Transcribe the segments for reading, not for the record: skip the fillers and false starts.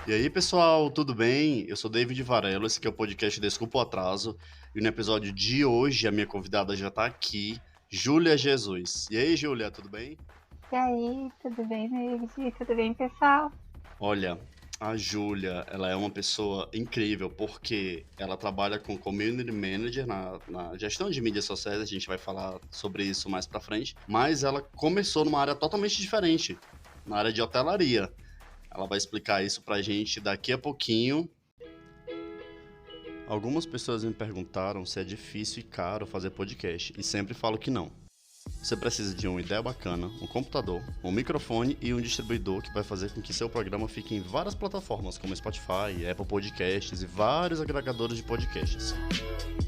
E aí, pessoal, tudo bem? Eu sou David Varelo, esse aqui é o podcast Desculpa o Atraso. E no episódio de hoje, a minha convidada já tá aqui, Júlia Jesus. E aí, Júlia, tudo bem? E aí, tudo bem, David? Tudo bem, pessoal? Olha, a Júlia, ela é uma pessoa incrível porque ela trabalha com Community Manager na gestão de mídias sociais, a gente vai falar sobre isso mais pra frente, mas ela começou numa área totalmente diferente, na área de hotelaria. Ela vai explicar isso pra gente daqui a pouquinho. Algumas pessoas me perguntaram se é difícil e caro fazer podcast, e sempre falo que não. Você precisa de uma ideia bacana, um computador, um microfone e um distribuidor que vai fazer com que seu programa fique em várias plataformas como Spotify, Apple Podcasts e vários agregadores de podcasts.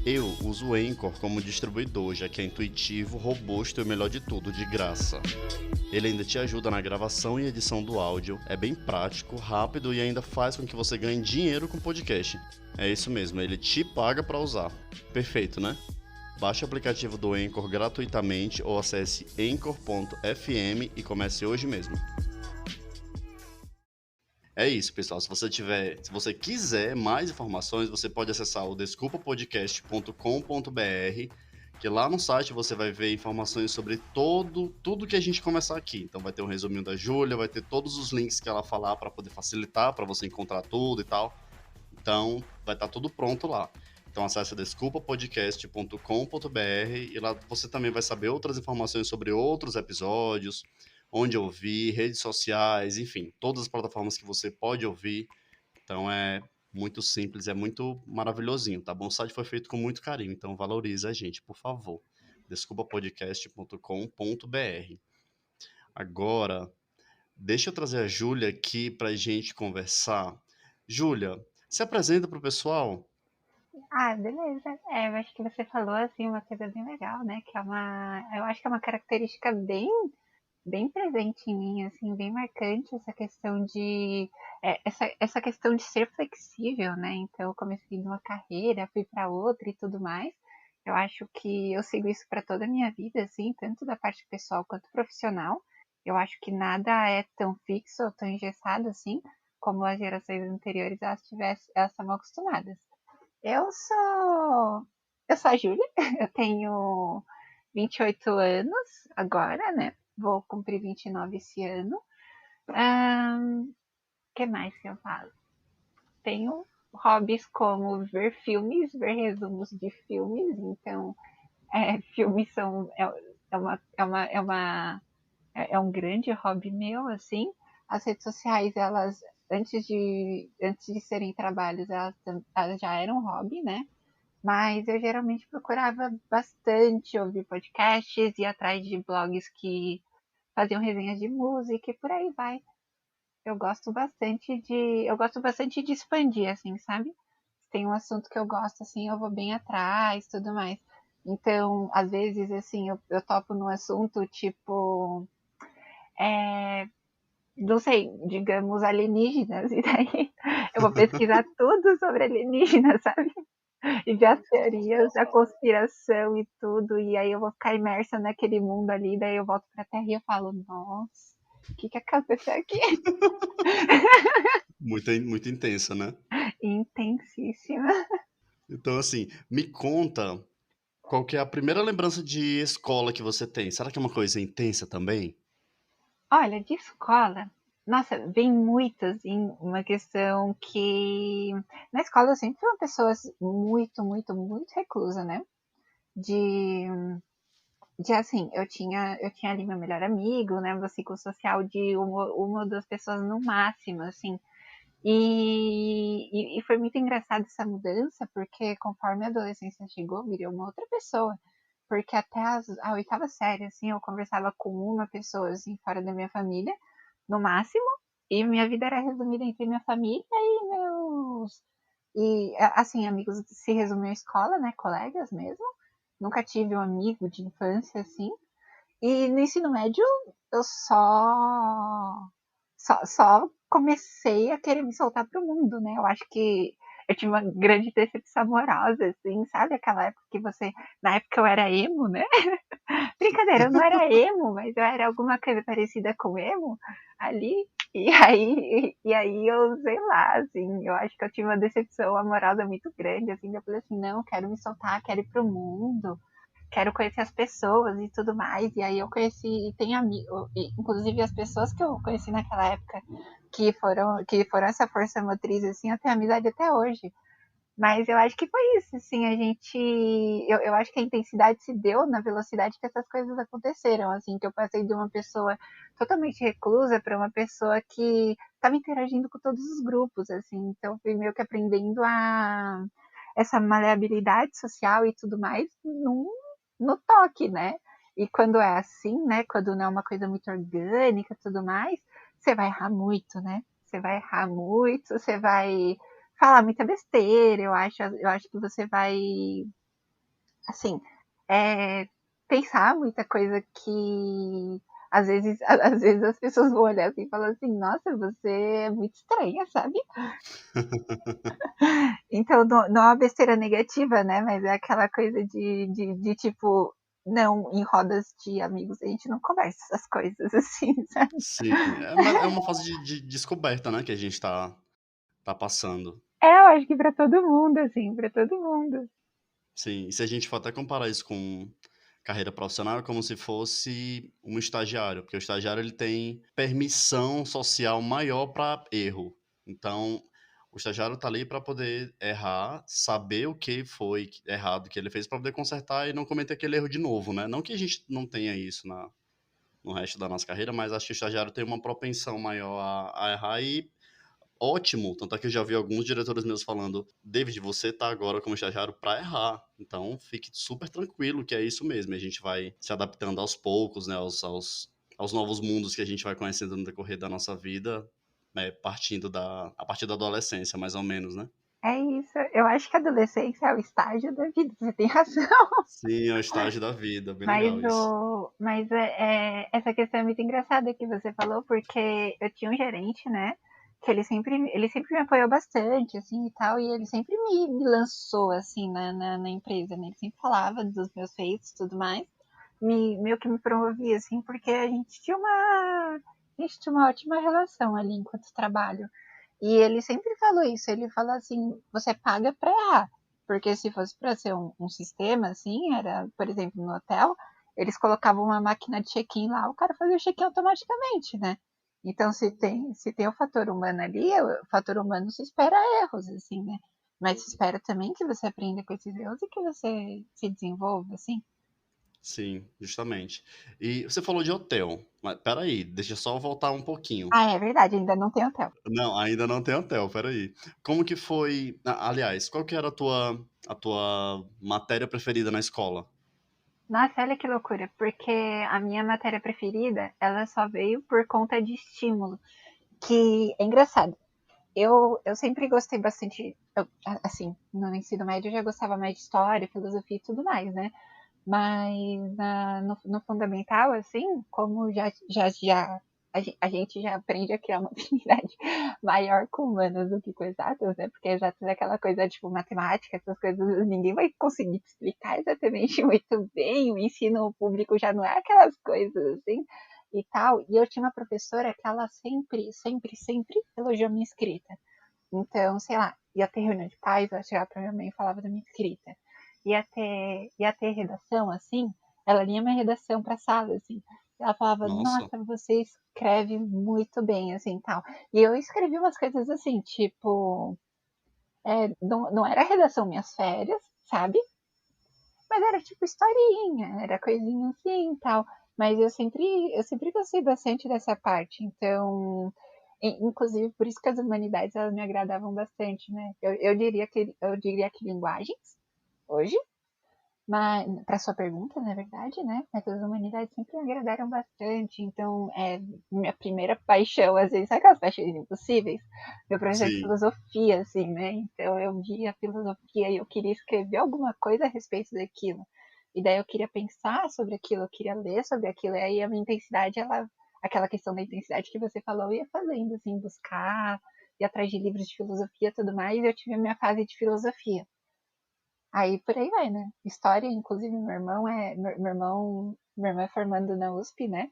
Eu uso o Anchor como distribuidor, já que é intuitivo, robusto e o melhor de tudo, de graça. Ele ainda te ajuda na gravação e edição do áudio, é bem prático, rápido e ainda faz com que você ganhe dinheiro com podcast. É isso mesmo, ele te paga para usar. Perfeito, né? Baixe o aplicativo do Anchor gratuitamente ou acesse anchor.fm e comece hoje mesmo. É isso, pessoal. Se você quiser mais informações, você pode acessar o desculpapodcast.com.br, que lá no site você vai ver informações sobre tudo que a gente conversar aqui. Então vai ter um resuminho da Júlia, vai ter todos os links que ela falar para poder facilitar, para você encontrar tudo e tal. Então vai estar tudo pronto lá. Então acesse desculpapodcast.com.br e lá você também vai saber outras informações sobre outros episódios, onde ouvir, redes sociais, enfim, todas as plataformas que você pode ouvir. Então é muito simples, é muito maravilhosinho, tá bom? O site foi feito com muito carinho, então valorize a gente, por favor. desculpapodcast.com.br. Agora, deixa eu trazer a Júlia aqui para a gente conversar. Júlia, se apresenta para o pessoal. Ah, beleza. Eu acho que você falou, assim, uma coisa bem legal, né? Eu acho que é uma característica bem presente em mim, assim, bem marcante, essa questão essa questão de ser flexível, né? Então, eu comecei numa carreira, fui para outra e tudo mais. Eu acho que eu sigo isso para toda a minha vida, assim, tanto da parte pessoal quanto profissional. Eu acho que nada é tão fixo ou tão engessado assim, como as gerações anteriores elas estavam acostumadas. Eu sou. Eu sou a Júlia, eu tenho 28 anos agora, né? Vou cumprir 29 esse ano. O que mais que eu falo? Tenho hobbies como ver filmes, ver resumos de filmes, então filmes é um grande hobby meu, assim. As redes sociais, elas, antes de serem trabalhos, elas já eram um hobby, né? Mas eu geralmente procurava bastante ouvir podcasts, ir atrás de blogs que faziam resenhas de música e por aí vai. Eu gosto bastante de expandir, assim, sabe? Se tem um assunto que eu gosto, assim, eu vou bem atrás, tudo mais. Então, às vezes, assim, eu topo num assunto tipo, é, não sei, digamos alienígenas, e daí eu vou pesquisar tudo sobre alienígenas, sabe? E ver as teorias da conspiração e tudo, e aí eu vou ficar imersa naquele mundo ali, daí eu volto pra Terra e eu falo, nossa, o que aconteceu aqui? Muito intensa, né? Intensíssima. Então, assim, me conta qual que é a primeira lembrança de escola que você tem. Será que é uma coisa intensa também? Olha, de escola, nossa, vem muitas em uma questão que na escola eu sempre fui uma pessoa muito reclusa, né? De, de assim, eu tinha ali meu melhor amigo, né? Meu ciclo social de uma ou duas pessoas no máximo, assim. E foi muito engraçado essa mudança, porque conforme a adolescência chegou, virei uma outra pessoa. Porque até a oitava série, assim, eu conversava com uma pessoa, assim, fora da minha família, no máximo, e minha vida era resumida entre minha família e meus. E, assim, amigos se resumiu à escola, né? Colegas mesmo. Nunca tive um amigo de infância, assim. E no ensino médio, eu só comecei a querer me soltar pro mundo, né? Eu acho que eu tive uma grande decepção amorosa, assim, sabe? Aquela época que você. Na época eu era emo, né? Brincadeira, eu não era emo, mas eu era alguma coisa parecida com emo ali. E aí eu, sei lá, assim, eu acho que eu tive uma decepção amorosa muito grande, assim, eu falei assim, não, quero me soltar, quero ir pro mundo, quero conhecer as pessoas e tudo mais. E aí eu conheci, e tem amigos, inclusive as pessoas que eu conheci naquela época, que foram essa força motriz, assim, eu tenho amizade até hoje. Mas eu acho que foi isso, assim, a gente. Eu acho que a intensidade se deu na velocidade que essas coisas aconteceram, assim, que eu passei de uma pessoa totalmente reclusa para uma pessoa que estava interagindo com todos os grupos, assim, então fui meio que aprendendo a essa maleabilidade social e tudo mais no toque, né? E quando é assim, né? Quando não é uma coisa muito orgânica e tudo mais, você vai errar muito, né? Você vai errar muito, você vai falar muita besteira, eu acho que você vai, assim, é, pensar muita coisa que às vezes as pessoas vão olhar assim e falar assim, nossa, você é muito estranha, sabe? Então, não é uma besteira negativa, né? Mas é aquela coisa de tipo, não, em rodas de amigos a gente não conversa essas coisas assim, sabe? Sim, é uma fase de descoberta, né, que a gente tá passando. Eu acho que pra todo mundo, assim, pra todo mundo. Sim, e se a gente for até comparar isso com carreira profissional, é como se fosse um estagiário, porque o estagiário ele tem permissão social maior para erro. Então, o estagiário tá ali para poder errar, saber o que foi errado que ele fez para poder consertar e não cometer aquele erro de novo, né? Não que a gente não tenha isso no resto da nossa carreira, mas acho que o estagiário tem uma propensão maior a errar e ótimo. Tanto é que eu já vi alguns diretores meus falando: David, você tá agora como estagiário para errar. Então fique super tranquilo que é isso mesmo. A gente vai se adaptando aos poucos, né? Aos novos mundos que a gente vai conhecendo no decorrer da nossa vida, né, a partir da adolescência, mais ou menos, né? É isso. Eu acho que a adolescência é o estágio da vida, você tem razão. Sim, é o estágio da vida. Bem Mas, legal isso. essa questão é muito engraçada que você falou, porque eu tinha um gerente, né? Que ele sempre me apoiou bastante, assim, e tal, e ele sempre me lançou, assim, na empresa, né? Ele sempre falava dos meus feitos e tudo mais, meio que me promovia, assim, porque a gente tinha uma ótima relação ali enquanto trabalho. E ele sempre falou isso, ele falou assim, você paga pra errar. Porque se fosse para ser um sistema, assim, era, por exemplo, no hotel, eles colocavam uma máquina de check-in lá, o cara fazia o check-in automaticamente, né? Então, se tem o fator humano ali, o fator humano se espera erros, assim, né? Mas se espera também que você aprenda com esses erros e que você se desenvolva, assim. Sim, justamente. E você falou de hotel, mas peraí, deixa eu só voltar um pouquinho. Ah, é verdade, ainda não tem hotel. Não, ainda não tem hotel, peraí. Como que foi. Aliás, qual que era a tua matéria preferida na escola? Nossa, olha que loucura, porque a minha matéria preferida, ela só veio por conta de estímulo, que é engraçado. Eu sempre gostei bastante, assim, no ensino médio eu já gostava mais de história, filosofia e tudo mais, né? Mas no fundamental, assim, como a gente já aprende a criar uma afinidade maior com humanas do que com exatas, né? Porque exatas é aquela coisa, tipo, matemática, essas coisas, ninguém vai conseguir te explicar exatamente muito bem, o ensino público já não é aquelas coisas, assim, e tal. E eu tinha uma professora que ela sempre, sempre, sempre elogiou a minha escrita. Então, sei lá, ia ter reunião de pais, ela chegava pra minha mãe e falava da minha escrita. Ia ter redação, assim, ela lia minha redação pra sala, assim. Ela falava, Nossa, nossa, você escreve muito bem, assim, tal. E eu escrevi umas coisas assim, tipo, não era redação minhas férias, sabe? Mas era tipo historinha, era coisinha assim, tal. Mas eu sempre gostei bastante dessa parte. Então, inclusive por isso que as humanidades elas me agradavam bastante, né? Eu diria que linguagens hoje, mas para sua pergunta, na verdade, né? Mas as humanidades sempre me agradaram bastante. Então, minha primeira paixão, às vezes, sabe aquelas paixões impossíveis? Meu professor de sim, filosofia, assim, né? Então, eu via a filosofia e eu queria escrever alguma coisa a respeito daquilo. E daí eu queria pensar sobre aquilo, eu queria ler sobre aquilo. E aí a minha intensidade, aquela questão da intensidade que você falou, eu ia fazendo, assim, buscar, ir atrás de livros de filosofia e tudo mais. E eu tive a minha fase de filosofia. Aí por aí vai, né? História, inclusive, meu irmão é formando na USP, né?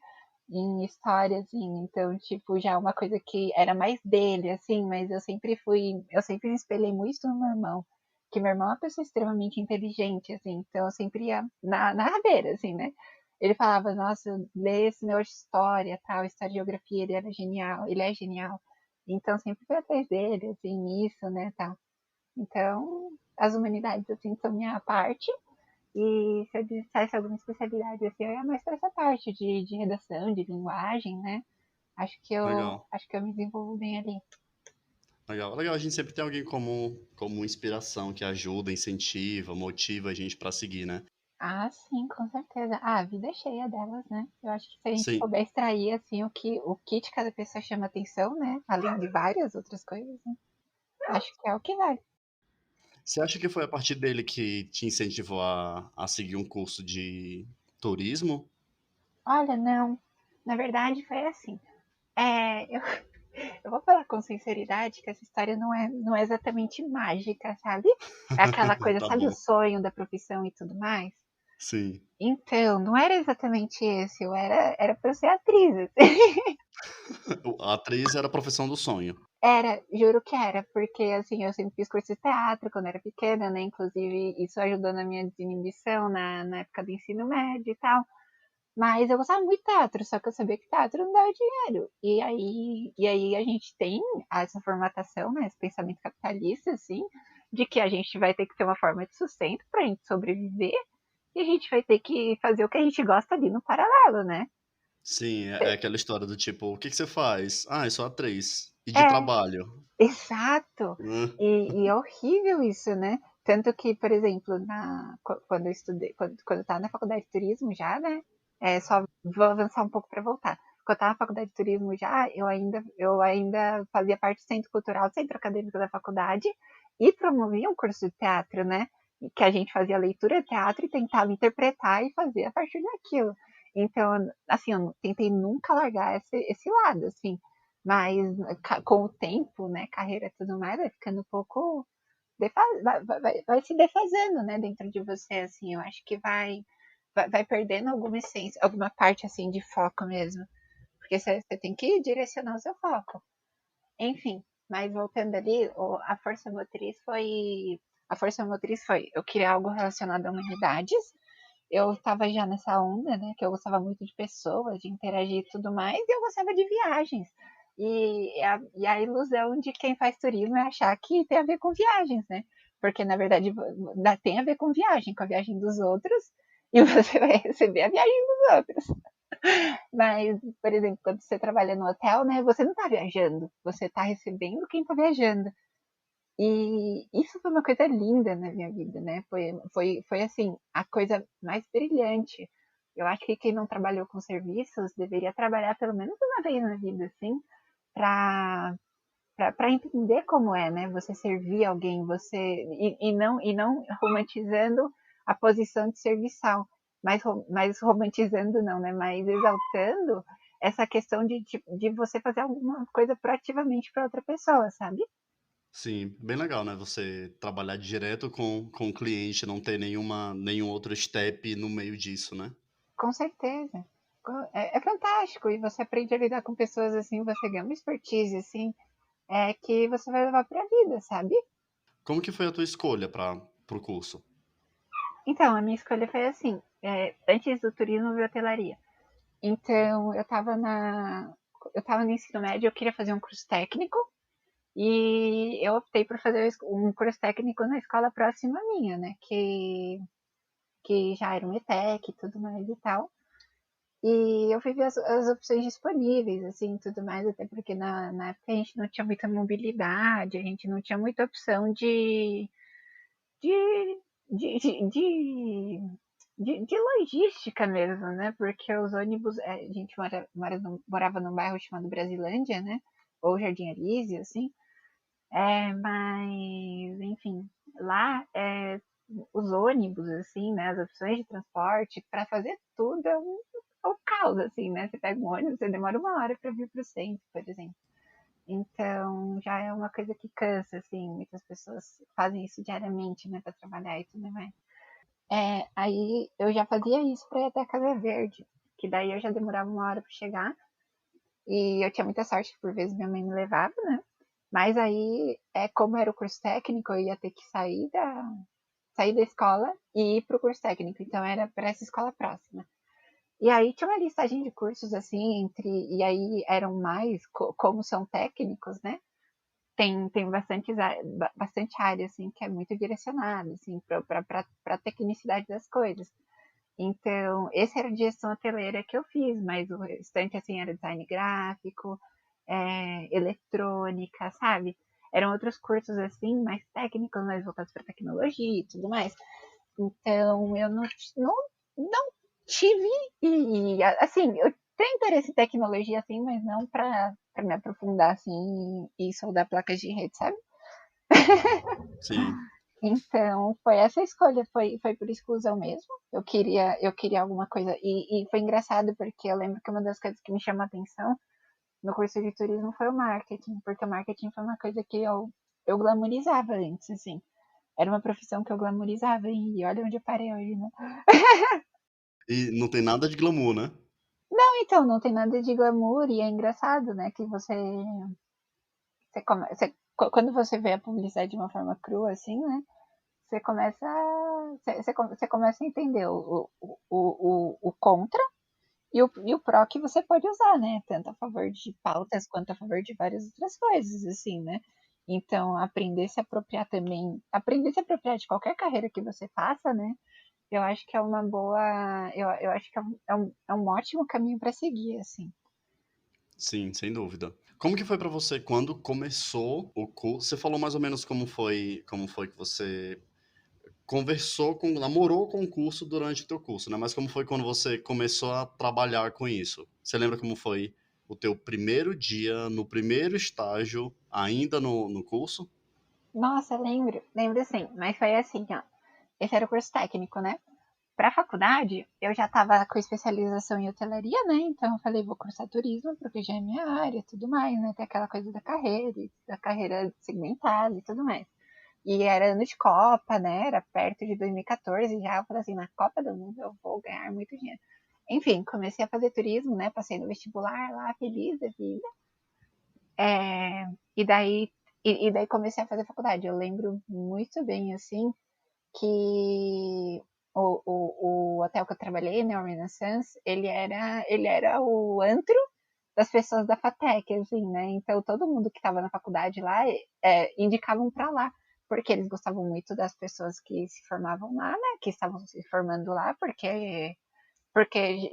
em história, assim, então, tipo, já uma coisa que era mais dele, assim, mas eu sempre me espelhei muito no meu irmão, que meu irmão é uma pessoa extremamente inteligente, assim, então eu sempre ia na rabeira, assim, né? Ele falava, nossa, lê esse negócio de história, tal, história e geografia, ele era genial, ele é genial. Então, sempre fui atrás dele, assim, nisso, né, tal. Então, as humanidades, assim, são minha parte, e se eu dissesse alguma especialidade, assim, eu ia mais para essa parte de redação, de linguagem, né? Legal. Acho que eu me desenvolvo bem ali. Legal. Legal, a gente sempre tem alguém como inspiração que ajuda, incentiva, motiva a gente pra seguir, né? Ah, sim, com certeza. Ah, a vida é cheia delas, né? Eu acho que se a gente Sim. souber extrair, assim, o que de cada pessoa chama atenção, né? Além de várias outras coisas, né? Acho que é o que vale. Você acha que foi a partir dele que te incentivou a seguir um curso de turismo? Olha, não. Na verdade, foi assim. Eu, eu vou falar com sinceridade que essa história não é exatamente mágica, sabe? É aquela coisa, Tá sabe o bom. sonho da profissão e tudo mais? Sim. Então, não era exatamente esse, era pra eu ser atriz, assim. A atriz era a profissão do sonho. Era, juro que era, porque assim, eu sempre fiz curso de teatro quando era pequena, né? Inclusive, isso ajudou na minha desinibição na época do ensino médio e tal. Mas eu gostava muito de teatro, só que eu sabia que teatro não dava dinheiro. E aí a gente tem essa formatação, né? Esse pensamento capitalista, assim, de que a gente vai ter que ter uma forma de sustento pra gente sobreviver e a gente vai ter que fazer o que a gente gosta ali no paralelo, né? Sim, é aquela história do tipo, o que que você faz? Ah, eu sou atriz. E de É, trabalho? exato. Hã? E é horrível isso, né? Tanto que, por exemplo, quando eu estudei, quando eu estava na faculdade de turismo já, né? Só vou avançar um pouco para voltar. Quando eu estava na faculdade de turismo já, eu ainda fazia parte do centro cultural, do centro acadêmico da faculdade e promovia um curso de teatro, né? Que a gente fazia leitura de teatro e tentava interpretar e fazer a partir daquilo. Então, assim, eu tentei nunca largar esse lado, assim. Mas com o tempo, né, carreira e tudo mais, vai ficando um pouco. Vai se defazendo, né, dentro de você, assim. Eu acho que vai perdendo alguma essência, alguma parte, assim, de foco mesmo. Porque você tem que direcionar o seu foco. Enfim, mas voltando ali, a força motriz foi. A força motriz foi eu queria algo relacionado a humanidades. Eu estava já nessa onda, né? Que eu gostava muito de pessoas, de interagir e tudo mais, e eu gostava de viagens. E a ilusão de quem faz turismo é achar que tem a ver com viagens, né? Porque, na verdade, tem a ver com a viagem dos outros, e você vai receber a viagem dos outros. Mas, por exemplo, quando você trabalha no hotel, né? Você não está viajando, você está recebendo quem está viajando. E isso foi uma coisa linda na minha vida, né? Foi assim, a coisa mais brilhante. Eu acho que quem não trabalhou com serviços deveria trabalhar pelo menos uma vez na vida, assim, para para entender como é, né? Você servir alguém, e não romantizando a posição de serviçal, mas romantizando não, né? Mas exaltando essa questão de você fazer alguma coisa proativamente para outra pessoa, sabe? Sim, bem legal, né, você trabalhar direto com o cliente, não ter nenhum outro step no meio disso, né. Com certeza. É fantástico. E você aprende a lidar com pessoas assim, você ganha uma expertise assim, que você vai levar pra vida, sabe? Como que foi a tua escolha para o curso? Então, a minha escolha foi assim, antes do turismo e hotelaria. Então, eu tava no ensino médio, eu queria fazer um curso técnico e eu optei por fazer um curso técnico na escola próxima minha, né? Que já era um ETEC e tudo mais e tal. E eu fui ver as opções disponíveis, assim, tudo mais, até porque na época a gente não tinha muita mobilidade, a gente não tinha muita opção de, de logística mesmo, né? Porque os ônibus, a gente morava num bairro chamado Brasilândia, né? Ou Jardim Elísio, assim. Mas, enfim, lá os ônibus, assim, né? As opções de transporte, para fazer tudo é um caos, assim, né? Você pega um ônibus, você demora uma hora para vir para o centro, por exemplo. Então, já é uma coisa que cansa, assim, muitas pessoas fazem isso diariamente, né, para trabalhar e tudo mais. Aí eu já fazia isso para ir até a Casa Verde. que daí eu já demorava 1 hora para chegar. E eu tinha muita sorte, que por vezes minha mãe me levava, né? Mas aí, como era o curso técnico, eu ia ter que sair da escola e ir pro curso técnico. Então era para essa escola próxima. E aí tinha uma listagem de cursos, assim, e aí eram mais, como são técnicos, né? Tem bastante área, assim, que é muito direcionada, assim, para a tecnicidade das coisas. Então, esse era de gestão hoteleira que eu fiz, mas o restante, assim, era design gráfico, eletrônica, sabe? Eram outros cursos, assim, mais técnicos, mais voltados para tecnologia e tudo mais. Então, eu não tive, assim, eu tenho interesse em tecnologia, assim, mas não para me aprofundar, assim, e soldar placas de rede, sabe? Sim. Então, foi essa escolha, foi por exclusão mesmo. Eu queria alguma coisa. E foi engraçado, porque eu lembro que uma das coisas que me chamou a atenção no curso de turismo foi o marketing, porque o marketing foi uma coisa que eu glamorizava antes, assim. Era uma profissão que eu glamorizava, e olha onde eu parei hoje, né? E não tem nada de glamour, né? Não, então, não tem nada de glamour, e é engraçado, né, que quando você vê a publicidade de uma forma crua, assim, né, você começa a entender o contra e o pró que você pode usar, né? Tanto a favor de pautas quanto a favor de várias outras coisas, assim, né? Então, aprender a se apropriar de qualquer carreira que você faça, né? Eu acho que é uma boa. Eu acho que é um ótimo caminho para seguir, assim. Sim, sem dúvida. Como que foi pra você quando começou o curso? Você falou mais ou menos como foi que você namorou com o curso durante o teu curso, né? Mas como foi quando você começou a trabalhar com isso? Você lembra como foi o teu primeiro dia, no primeiro estágio, ainda no curso? Nossa, lembro sim, mas foi assim, ó. Esse era o curso técnico, né? Para a faculdade, eu já estava com especialização em hotelaria, né? Então eu falei, vou cursar turismo, porque já é minha área e tudo mais, né? Tem aquela coisa da carreira segmentada e tudo mais. E era ano de Copa, né? Era perto de 2014 já. Eu falei assim, na Copa do Mundo eu vou ganhar muito dinheiro. Enfim, comecei a fazer turismo, né? Passei no vestibular lá, feliz da vida. É, e daí, e daí comecei a fazer faculdade. Eu lembro muito bem, assim, que o hotel que eu trabalhei, né, o Renaissance, ele era o antro das pessoas da FATEC, assim, né? Então todo mundo que estava na faculdade lá indicavam para lá, porque eles gostavam muito das pessoas que se formavam lá, né? Que estavam se formando lá, porque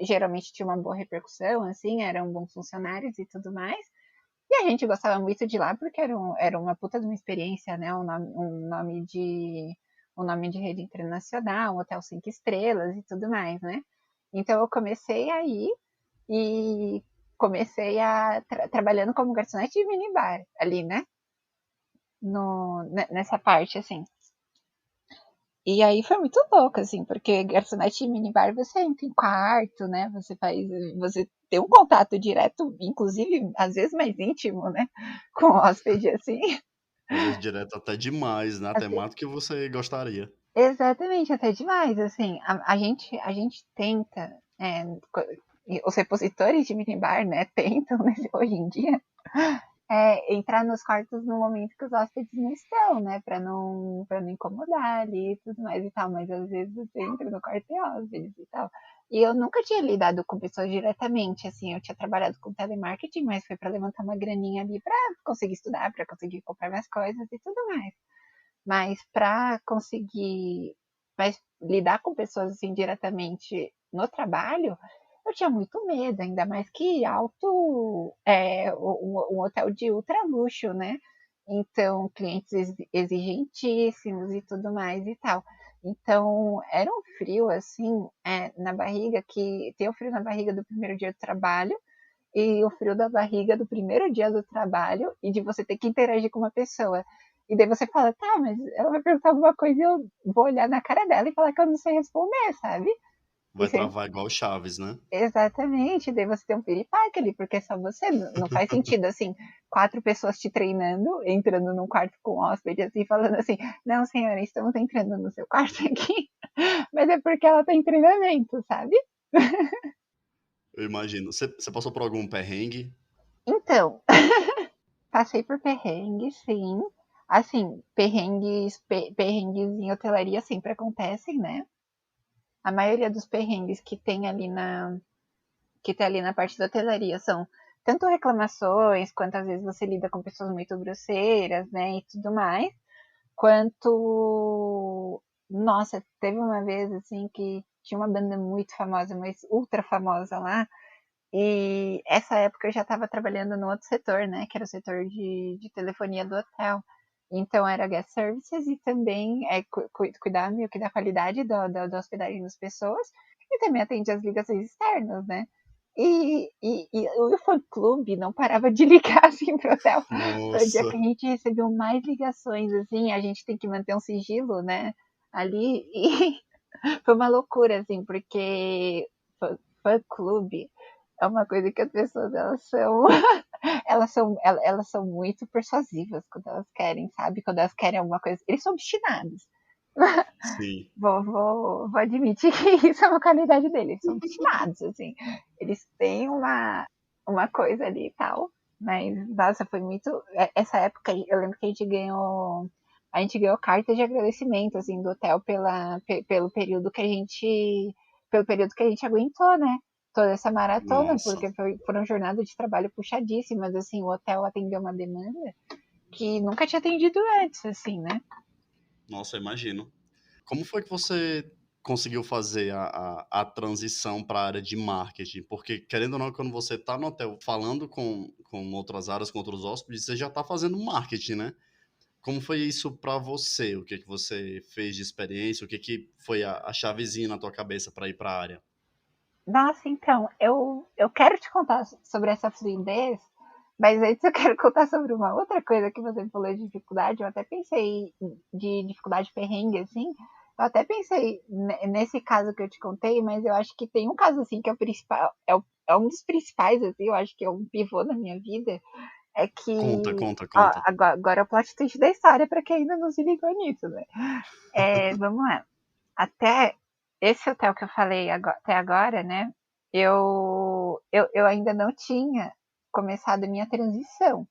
geralmente tinha uma boa repercussão, assim, eram bons funcionários e tudo mais. E a gente gostava muito de lá porque era uma puta de uma experiência, né? Um nome de rede internacional, um hotel 5 estrelas e tudo mais, né? Então eu comecei aí e comecei trabalhando como garçonete de minibar ali, né? Nessa parte, assim. E aí foi muito louco, assim, porque garçonete de minibar você entra em quarto, né? Você tem um contato direto, inclusive, às vezes mais íntimo, né? Com o hóspede, assim. Às vezes direto até demais, né? Às Até vezes, mais do que você gostaria. exatamente, até demais, assim. A gente tenta, os repositores de minibar, né? Tentam, né, hoje em dia, entrar nos quartos no momento que os hóspedes não estão, né? Pra não incomodar ali e tudo mais e tal. Mas às vezes você entra no quarto e hóspedes e tal. E eu nunca tinha lidado com pessoas diretamente, assim. Eu tinha trabalhado com telemarketing, mas foi para levantar uma graninha ali para conseguir estudar, para conseguir comprar minhas coisas e tudo mais. Mas para conseguir lidar com pessoas assim diretamente no trabalho, eu tinha muito medo, ainda mais que um hotel de ultra luxo, né? Então, clientes exigentíssimos e tudo mais e tal. Então, era um frio, assim, na barriga, que tem o frio na barriga do primeiro dia do trabalho e o frio da barriga do primeiro dia do trabalho e de você ter que interagir com uma pessoa. E daí você fala, tá, mas ela vai perguntar alguma coisa e eu vou olhar na cara dela e falar que eu não sei responder, sabe? E Vai você, travar igual o Chaves, né? exatamente, daí você tem um piripaque ali, porque é só você, não faz sentido, assim, 4 pessoas te treinando, entrando num quarto com um hóspede, assim, falando assim, não, senhora, estamos entrando no seu quarto aqui, mas é porque ela tá em treinamento, sabe? Eu imagino. Você passou por algum perrengue? Então, passei por perrengues, sim. Assim, perrengues em hotelaria sempre acontecem, né? A maioria dos perrengues que tem ali na parte da hotelaria são tanto reclamações, quanto às vezes você lida com pessoas muito grosseiras, né, e tudo mais, quanto nossa, teve uma vez assim que tinha uma banda muito famosa, mas ultra famosa lá, e essa época eu já estava trabalhando no outro setor, né? Que era o setor de telefonia do hotel. Então era guest services e também cuidar meio que da qualidade da hospedagem das pessoas e também atende as ligações externas, né? E o fã-clube não parava de ligar assim pro hotel. Foi o dia Nossa, que a gente recebeu mais ligações, assim, a gente tem que manter um sigilo, né? Ali, e foi uma loucura, assim, porque fã-clube é uma coisa que as pessoas elas são muito persuasivas quando elas querem, sabe? Quando elas querem alguma coisa, eles são obstinados. sim. Vou admitir que isso é uma qualidade deles, eles são obstinados, assim. Eles têm uma coisa ali e tal, mas nossa, foi muito. Essa época eu lembro que a gente ganhou carta de agradecimento assim do hotel pelo período que a gente aguentou, né? Toda essa maratona, Nossa, porque foram jornadas de trabalho puxadíssimas, assim, o hotel atendeu uma demanda que nunca tinha atendido antes, assim, né? nossa, imagino. Como foi que você conseguiu fazer a transição para a área de marketing? Porque, querendo ou não, quando você está no hotel falando com outras áreas, com outros hóspedes, você já está fazendo marketing, né? Como foi isso para você? O que que você fez de experiência? O que que foi a chavezinha na tua cabeça para ir para a área? Nossa, então, eu quero te contar sobre essa fluidez, mas antes eu quero contar sobre uma outra coisa que você falou de dificuldade. Eu até pensei de dificuldade perrengue, assim. Eu até pensei nesse caso que eu te contei, mas eu acho que tem um caso, assim, que é o principal, é um dos principais, assim, eu acho que é um pivô na minha vida. É Conta, que, conta, ó, conta. agora é o plot twist da história para quem ainda não se ligou nisso, né? Vamos lá. Até esse hotel que eu falei até agora, né? Eu ainda não tinha começado a minha transição.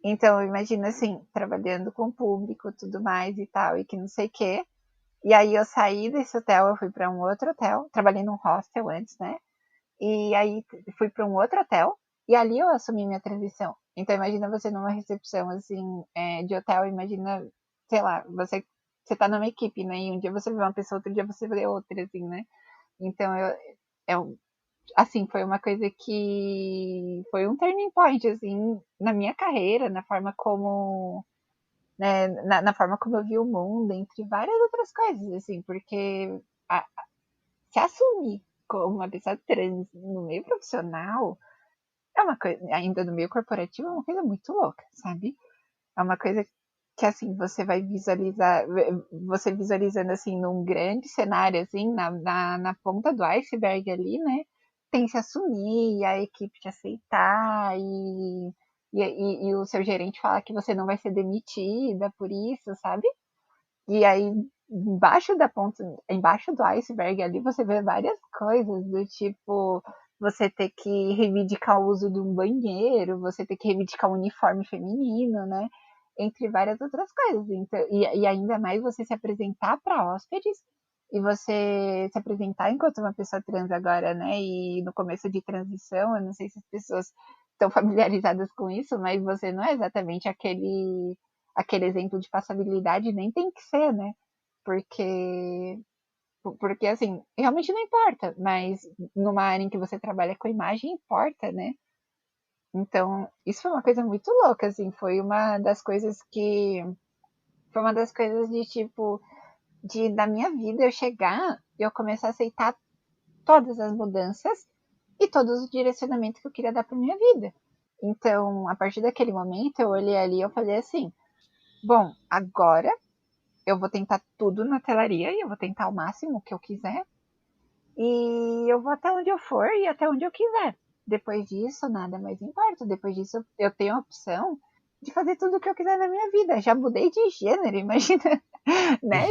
Então, imagina assim, trabalhando com o público, tudo mais e tal, e que não sei o quê. E aí eu saí desse hotel, eu fui para um outro hotel, trabalhei num hostel antes, né? E aí fui para um outro hotel, e ali eu assumi minha transição. Então, imagina você numa recepção, assim, de hotel, imagina, sei lá, você tá numa equipe, né? E um dia você vê uma pessoa, outro dia você vê outra, assim, né? Então, eu assim, foi uma coisa que foi um turning point, assim, na minha carreira, na forma como, né, na forma como eu vi o mundo, entre várias outras coisas, assim, porque a, se assumir como uma pessoa trans no meio profissional é uma coisa, ainda no meio corporativo, é uma coisa muito louca, sabe? É uma coisa que, assim, você vai visualizar, você visualizando, assim, num grande cenário, assim, na ponta do iceberg ali, né? Tem que se assumir, a equipe te aceitar e o seu gerente falar que você não vai ser demitida por isso, sabe? E aí, embaixo do iceberg ali, você vê várias coisas, do tipo, você ter que reivindicar o uso de um banheiro, você ter que reivindicar um uniforme feminino, né? Entre várias outras coisas. Então, e ainda mais você se apresentar para hóspedes e você se apresentar enquanto uma pessoa trans agora, né? E no começo de transição, eu não sei se as pessoas estão familiarizadas com isso, mas você não é exatamente aquele exemplo de passabilidade, nem tem que ser, né? Porque, porque assim, realmente não importa, mas numa área em que você trabalha com imagem, importa, né? Então, isso foi uma coisa muito louca, assim, foi uma das coisas de tipo, da minha vida eu chegar e eu começar a aceitar todas as mudanças e todos os direcionamentos que eu queria dar para minha vida. Então, a partir daquele momento, eu olhei ali e eu falei assim: bom, agora eu vou tentar tudo na telaria e eu vou tentar o máximo que eu quiser. E eu vou até onde eu for e até onde eu quiser. Depois disso, nada mais importa. Depois disso, eu tenho a opção de fazer tudo o que eu quiser na minha vida. Já mudei de gênero, imagina, né?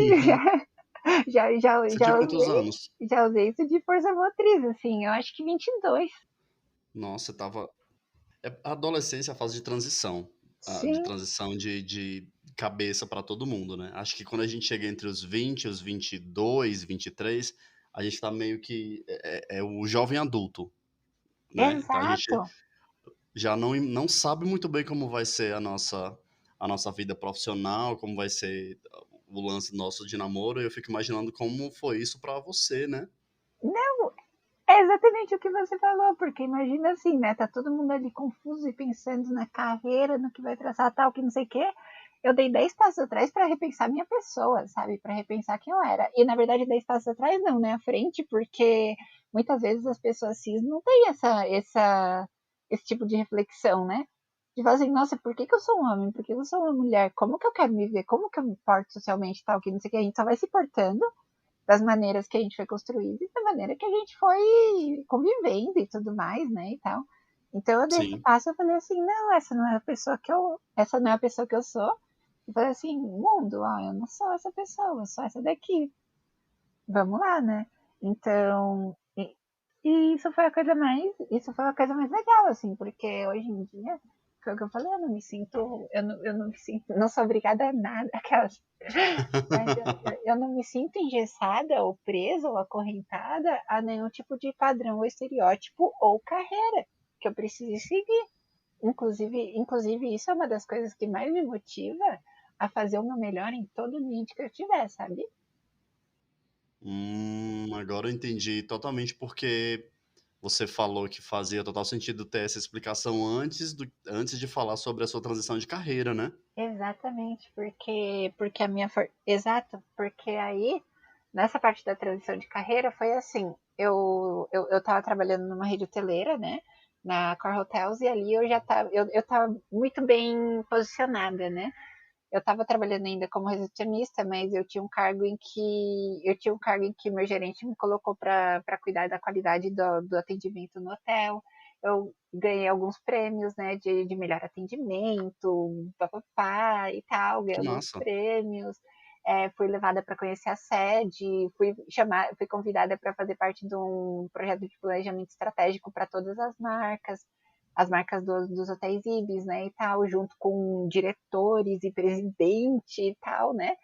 Já, Você tinha já quantos usei, anos? já usei isso de força motriz, assim, eu acho que 22. Nossa, tava. A adolescência é a fase de transição. De Sim, transição de cabeça para todo mundo, né? Acho que quando a gente chega entre os 20, os 22, 23, a gente tá meio que. É o jovem adulto, né? Então a gente exato. já não sabe muito bem como vai ser a nossa vida profissional, como vai ser o lance nosso de namoro, e eu fico imaginando como foi isso para você, né? Não, é exatamente o que você falou, porque imagina assim, né? Tá todo mundo ali confuso e pensando na carreira, no que vai traçar tal, que não sei o quê. Eu dei 10 passos atrás para repensar minha pessoa, sabe? Para repensar quem eu era. E na verdade, 10 passos atrás não, né? À frente, porque muitas vezes as pessoas cis não têm esse tipo de reflexão, né? De falar assim, nossa, por que eu sou um homem? Por que eu sou uma mulher? Como que eu quero me ver? Como que eu me porto socialmente tal? Que não sei o que. A gente só vai se portando das maneiras que a gente foi construído e da maneira que a gente foi convivendo e tudo mais, né, e tal. Então eu dei esse Sim. passo e falei assim, não, essa não é a pessoa que eu sou. E falei assim, mundo, ó, eu não sou essa pessoa, eu sou essa daqui. Vamos lá, né? Então, e isso foi a coisa mais legal, assim, porque hoje em dia, foi o que eu falei, eu não me sinto, não sou obrigada a nada, aquelas, mas eu não me sinto engessada ou presa ou acorrentada a nenhum tipo de padrão ou estereótipo ou carreira que eu precise seguir. Inclusive, isso é uma das coisas que mais me motiva a fazer o meu melhor em todo ambiente que eu tiver, sabe? Agora eu entendi totalmente porque você falou que fazia total sentido ter essa explicação antes de falar sobre a sua transição de carreira, né? Exatamente, porque exato, porque aí nessa parte da transição de carreira foi assim, eu tava trabalhando numa rede hoteleira, né, na Core Hotels, e ali eu tava muito bem posicionada, né, eu estava trabalhando ainda como recepcionista, mas eu tinha um cargo em que meu gerente me colocou para cuidar da qualidade do atendimento no hotel. Eu ganhei alguns prêmios, né, de melhor atendimento, papapá e tal, ganhei Que alguns massa. prêmios. Fui levada para conhecer a sede, fui convidada para fazer parte de um projeto de planejamento estratégico para todas as marcas dos hotéis Ibis, né, e tal, junto com diretores e presidente e tal, né?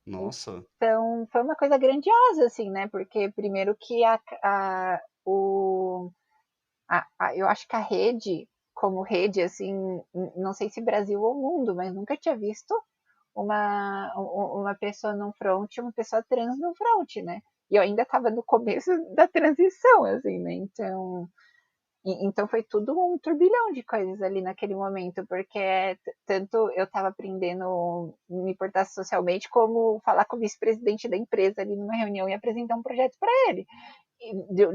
Nossa, Então, foi uma coisa grandiosa, assim, né? Porque primeiro que eu acho que a rede, como rede, assim, não sei se Brasil ou mundo, mas nunca tinha visto uma pessoa num front, uma pessoa trans num front, né? E eu ainda estava no começo da transição, assim, né? Então foi tudo um turbilhão de coisas ali naquele momento, porque tanto eu estava aprendendo me portar socialmente, como falar com o vice-presidente da empresa ali numa reunião e apresentar um projeto para ele,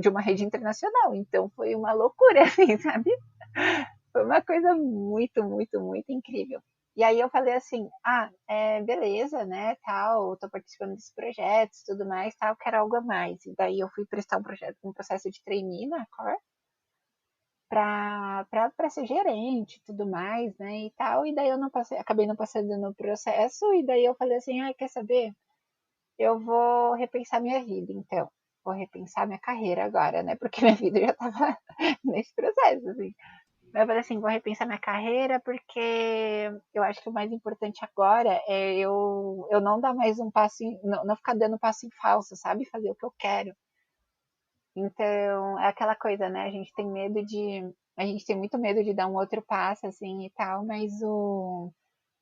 de uma rede internacional. Então foi uma loucura, assim, sabe? Foi uma coisa muito, muito, muito incrível. E aí eu falei assim, beleza, né, tal, tô participando desses projetos, tudo mais, tal, quero algo a mais. E daí eu fui prestar um processo de trainee na Core, para ser gerente e tudo mais, né, e tal, e daí eu não passei, acabei não passando no processo, e daí eu falei assim, quer saber? Eu vou repensar minha vida, então. Vou repensar minha carreira agora, né, porque minha vida já tava nesse processo, assim. Eu falei assim, vou repensar minha carreira, porque eu acho que o mais importante agora é eu não dar mais um passo, não ficar dando passo em falso, sabe? Fazer o que eu quero. Então, é aquela coisa, né? A gente tem muito medo de dar um outro passo, assim, e tal, mas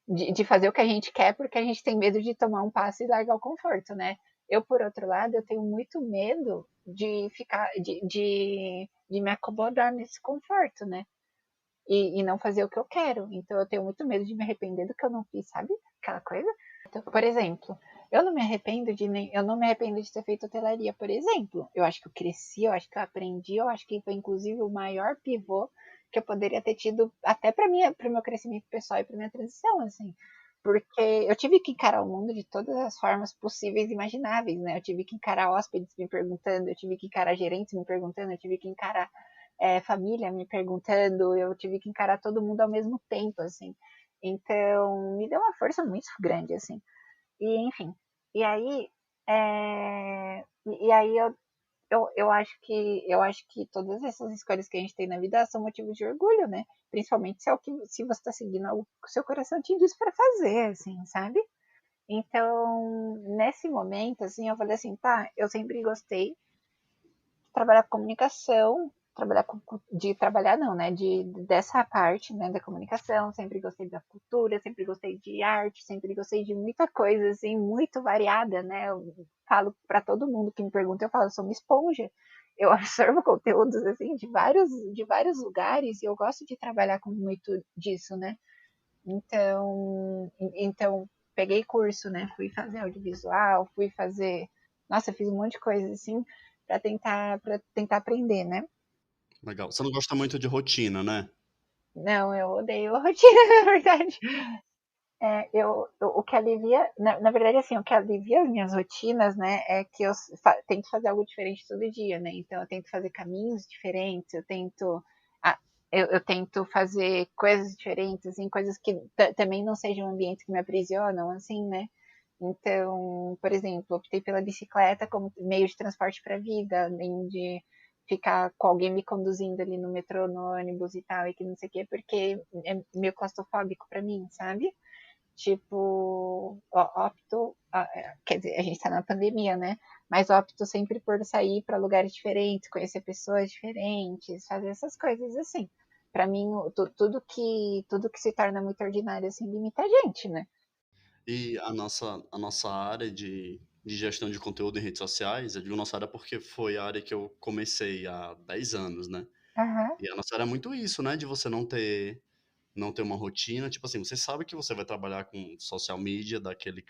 de fazer o que a gente quer, porque a gente tem medo de tomar um passo e largar o conforto, né? Eu, por outro lado, eu tenho muito medo de me acomodar nesse conforto, né? E não fazer o que eu quero. Então, eu tenho muito medo de me arrepender do que eu não fiz, sabe? Aquela coisa. Então, por exemplo, eu não me arrependo de ter feito hotelaria, por exemplo. Eu acho que eu cresci, eu acho que eu aprendi, eu acho que foi inclusive o maior pivô que eu poderia ter tido até para o meu crescimento pessoal e para minha transição, assim. Porque eu tive que encarar o mundo de todas as formas possíveis e imagináveis, né? Eu tive que encarar hóspedes me perguntando, eu tive que encarar gerentes me perguntando, eu tive que encarar família me perguntando, eu tive que encarar todo mundo ao mesmo tempo, assim. Então, me deu uma força muito grande, assim. E, enfim. E aí, E aí eu acho que todas essas escolhas que a gente tem na vida são motivos de orgulho, né? Principalmente se é o que se você está seguindo algo que o seu coração te diz para fazer, assim, sabe? Então, nesse momento, assim, eu falei assim, tá, eu sempre gostei de trabalhar com comunicação, de trabalhar não, né, dessa parte, né, da comunicação, sempre gostei da cultura, sempre gostei de arte, sempre gostei de muita coisa, assim, muito variada, né, eu falo para todo mundo que me pergunta, eu falo, eu sou uma esponja, eu absorvo conteúdos, assim, de vários lugares, e eu gosto de trabalhar com muito disso, né, então peguei curso, né? Fui fazer audiovisual, fui fazer. Nossa, eu fiz um monte de coisa assim para tentar aprender, né? Legal. Você não gosta muito de rotina, né? Não, eu odeio a rotina, na verdade. O que alivia, na verdade, assim, o que alivia as minhas rotinas, né, é que eu tento fazer algo diferente todo dia, né? Então eu tento fazer caminhos diferentes, ah, eu tento fazer coisas diferentes, assim, coisas que também não sejam ambientes que me aprisionam, assim, né? Então, por exemplo, optei pela bicicleta como meio de transporte para a vida, além de ficar com alguém me conduzindo ali no metrô, no ônibus e tal, e que não sei o quê, porque é meio claustrofóbico para mim, sabe? Tipo, opto, quer dizer, a gente tá na pandemia, né? Mas opto sempre por sair para lugares diferentes, conhecer pessoas diferentes, fazer essas coisas assim. Para mim, tudo que se torna muito ordinário assim limita a gente, né? E a nossa área de gestão de conteúdo em redes sociais, eu digo nossa área porque foi a área que eu comecei há 10 anos, né? Aham, E a nossa área é muito isso, né? De você não ter uma rotina. Tipo assim, você sabe que você vai trabalhar com social media daquele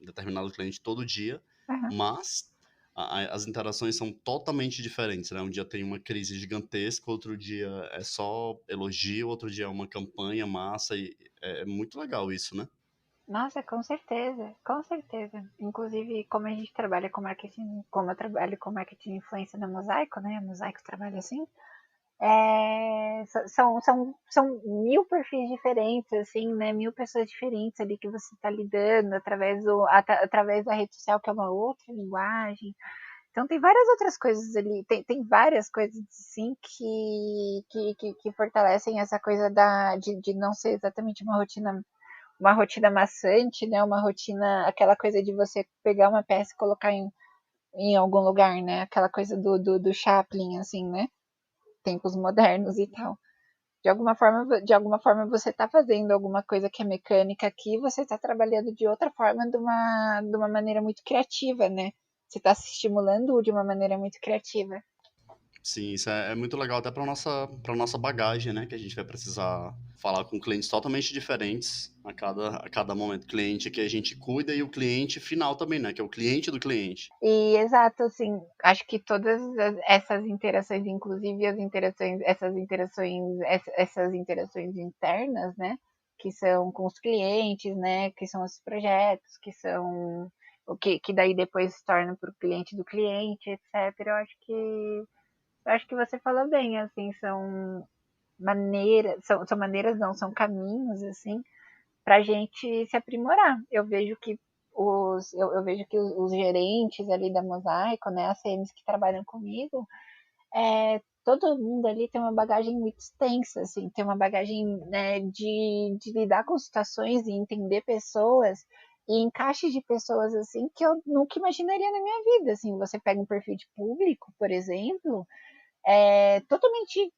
determinado cliente todo dia, aham. mas as interações são totalmente diferentes, né? Um dia tem uma crise gigantesca, outro dia é só elogio, outro dia é uma campanha massa, e é muito legal isso, né? Nossa, com certeza, com certeza. Inclusive, como a gente trabalha com marketing, como eu trabalho com marketing de influência na Mosaico, né? A Mosaico trabalha assim. São mil perfis diferentes, assim, né? Mil pessoas diferentes ali que você está lidando através da rede social, que é uma outra linguagem. Então tem várias outras coisas ali, tem várias coisas sim que fortalecem essa coisa de não ser exatamente uma rotina maçante, né? Uma rotina, aquela coisa de você pegar uma peça e colocar em algum lugar, né? Aquela coisa do Chaplin, assim, né? Tempos modernos e tal. De alguma forma você está fazendo alguma coisa que é mecânica aqui, você está trabalhando de outra forma, de uma maneira muito criativa, né? Você está se estimulando de uma maneira muito criativa. Sim, isso é muito legal até para nossa bagagem, né? Que a gente vai precisar falar com clientes totalmente diferentes a cada momento. Cliente que a gente cuida e o cliente final também, né? Que é o cliente do cliente. E exato, assim, acho que todas essas interações, inclusive essas interações internas, né, que são com os clientes, né, que são os projetos, que são o que daí depois se torna para o cliente do cliente, etc. Eu acho que você falou bem, assim, são maneiras não, são caminhos, assim, para a gente se aprimorar. Eu vejo que os gerentes ali da Mosaico, né, as CMs que trabalham comigo, todo mundo ali tem uma bagagem muito extensa, assim, tem uma bagagem, né, de lidar com situações e entender pessoas e encaixes de pessoas assim que eu nunca imaginaria na minha vida. Assim, você pega um perfil de público, por exemplo, é totalmente,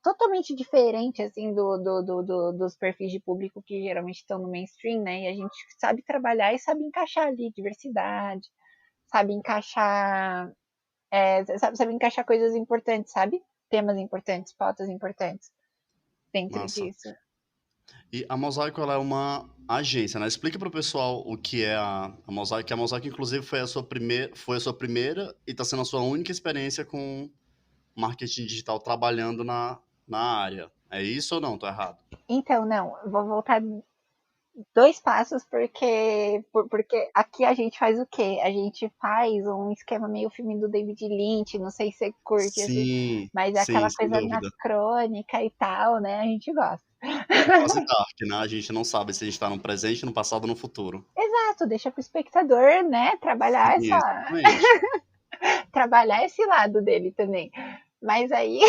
totalmente diferente assim dos perfis de público que geralmente estão no mainstream, né? E a gente sabe trabalhar e sabe encaixar ali diversidade, sabe encaixar, sabe encaixar coisas importantes, sabe? Temas importantes, pautas importantes dentro Massa. disso. E a Mosaico, ela é uma agência, né? Explica para o pessoal o que é a Mosaico, que a Mosaico, inclusive, foi a sua primeira e está sendo a sua única experiência com marketing digital trabalhando na área. É isso ou não? Tô errado? Então, não, vou voltar dois passos porque aqui a gente faz o quê? A gente faz um esquema meio filme do David Lynch, não sei se você curte assim, Sim, mas é sim, aquela sem coisa dúvida. anacrônica e tal, né? A gente gosta. É a fase dark, né? A gente não sabe se a gente tá no presente, no passado ou no futuro. Exato, deixa pro espectador, né, Isso, exatamente. trabalhar esse lado dele também. Mas aí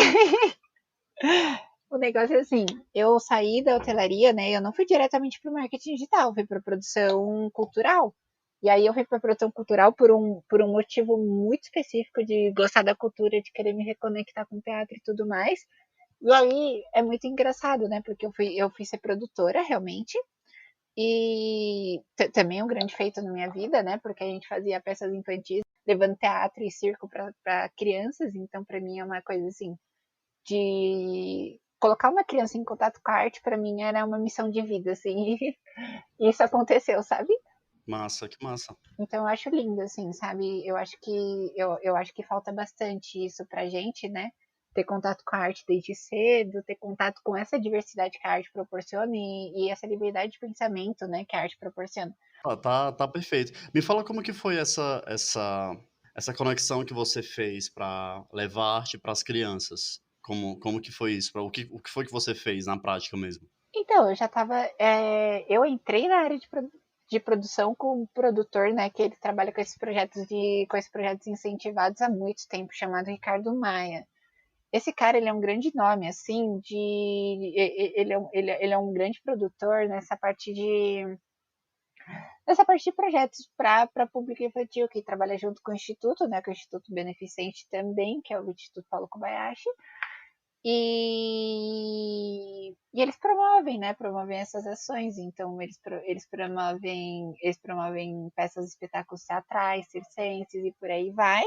o negócio é assim, eu saí da hotelaria, né? Eu não fui diretamente para o marketing digital, fui para produção cultural. E aí eu fui para produção cultural por um motivo muito específico de gostar da cultura, de querer me reconectar com o teatro e tudo mais. E aí é muito engraçado, né? Porque eu fui ser produtora realmente. E também um grande feito na minha vida, né? Porque a gente fazia peças infantis, levando teatro e circo para crianças. Então, para mim é uma coisa assim de colocar uma criança em contato com a arte, para mim era uma missão de vida, assim, e isso aconteceu, sabe? Massa, que massa. Então eu acho lindo, assim, sabe? Eu acho que falta bastante isso pra gente, né? Ter contato com a arte desde cedo, ter contato com essa diversidade que a arte proporciona e essa liberdade de pensamento, né, que a arte proporciona. Tá perfeito. Me fala como que foi essa conexão que você fez para levar arte para as crianças. Como que foi isso? O que foi que você fez na prática mesmo? Então, eu já estava. Eu entrei na área de produção com um produtor, né, que ele trabalha com esses projetos incentivados há muito tempo, chamado Ricardo Maia. Esse cara, ele é um grande nome, assim, ele é um grande produtor nessa parte de projetos para público infantil, que trabalha junto com o Instituto, né, com o Instituto Beneficente também, que é o Instituto Paulo Kobayashi. E eles promovem, né? Promovem essas ações. Então, eles promovem peças, espetáculos teatrais, circenses e por aí vai.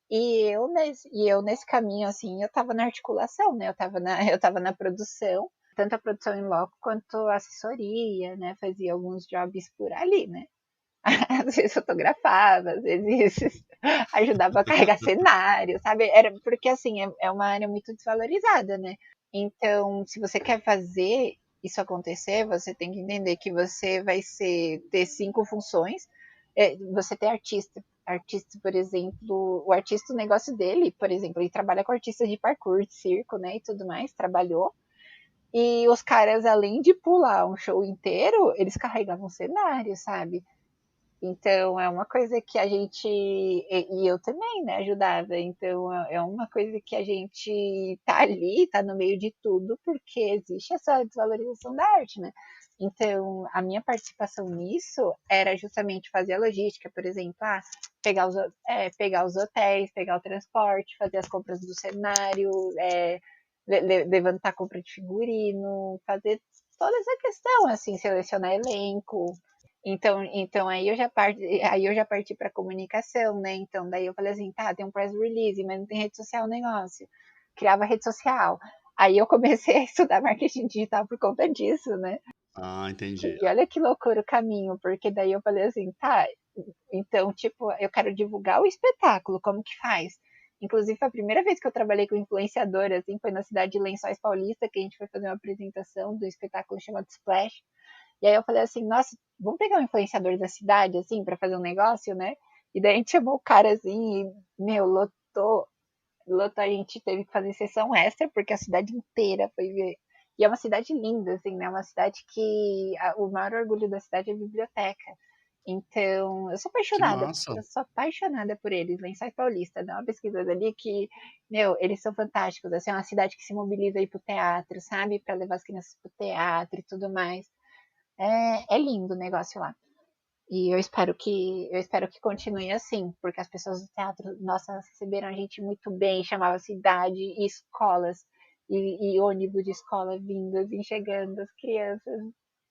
E eu nesse caminho, assim, eu estava na articulação, né? Eu tava na produção, tanto a produção em loco quanto a assessoria, né? Fazia alguns jobs por ali, né? Às vezes fotografava, às vezes ajudava a carregar cenário, sabe? Era porque assim é uma área muito desvalorizada, né? Então, se você quer fazer isso acontecer, você tem que entender que você vai ter 5 funções. Você tem artista. Artista, por exemplo, o artista, o negócio dele, por exemplo, ele trabalha com artistas de parkour, de circo, né, e tudo mais, trabalhou. E os caras, além de pular um show inteiro, eles carregavam cenário, sabe? Então, é uma coisa que a gente, e eu também, né, ajudava. Então, é uma coisa que a gente tá ali, tá no meio de tudo, porque existe essa desvalorização da arte, né? Então, a minha participação nisso era justamente fazer a logística, por exemplo, pegar os hotéis, pegar o transporte, fazer as compras do cenário, levantar a compra de figurino, fazer toda essa questão, assim, selecionar elenco, então aí eu já parti para comunicação, né? Então daí eu falei assim, tá, tem um press release, mas não tem rede social o negócio. Criava rede social. Aí eu comecei a estudar marketing digital por conta disso, né? Ah, entendi. E olha que loucura o caminho, porque daí eu falei assim, tá, então, tipo, eu quero divulgar o espetáculo, como que faz? Inclusive, a primeira vez que eu trabalhei com influenciadora, assim, foi na cidade de Lençóis Paulista, que a gente foi fazer uma apresentação do espetáculo chamado Splash. E aí eu falei assim, nossa, vamos pegar um influenciador da cidade, assim, para fazer um negócio, né? E daí a gente chamou o cara assim e, meu, lotou, a gente teve que fazer sessão extra, porque a cidade inteira foi ver. E é uma cidade linda, assim, né? Uma cidade que o maior orgulho da cidade é a biblioteca. Então, eu sou Que apaixonada, massa. eu sou apaixonada por eles. Lençóis Paulista, dá uma pesquisa ali que, meu, eles são fantásticos. Assim, é uma cidade que se mobiliza aí pro teatro, sabe? Para levar as crianças pro teatro e tudo mais. É lindo o negócio lá. E eu espero que continue assim, porque as pessoas do teatro, nossa, receberam a gente muito bem, chamava cidade e escolas, e ônibus de escola vindo, assim, chegando, as crianças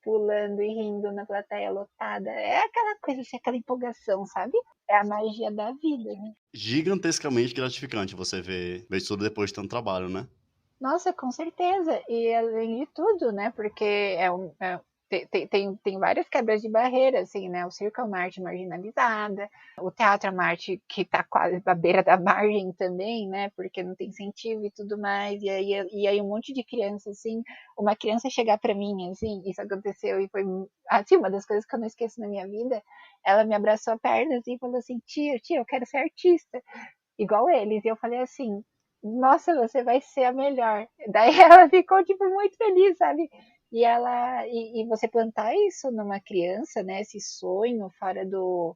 pulando e rindo na plateia lotada. É aquela coisa, assim, aquela empolgação, sabe? É a magia da vida, né? Gigantescamente gratificante você ver isso tudo depois de tanto trabalho, né? Nossa, com certeza. E além de tudo, né? Porque tem várias quebras de barreira, assim, né? O circo é uma arte marginalizada, o teatro é uma arte que está quase à beira da margem também, né? Porque não tem incentivo e tudo mais. E aí um monte de criança, assim, uma criança chegar para mim, assim, isso aconteceu e foi, assim, uma das coisas que eu não esqueço na minha vida. Ela me abraçou a perna assim, e falou assim: tia, eu quero ser artista igual eles. E eu falei assim, nossa, você vai ser a melhor. Daí ela ficou, tipo, muito feliz, sabe? E você plantar isso numa criança, né? Esse sonho fora do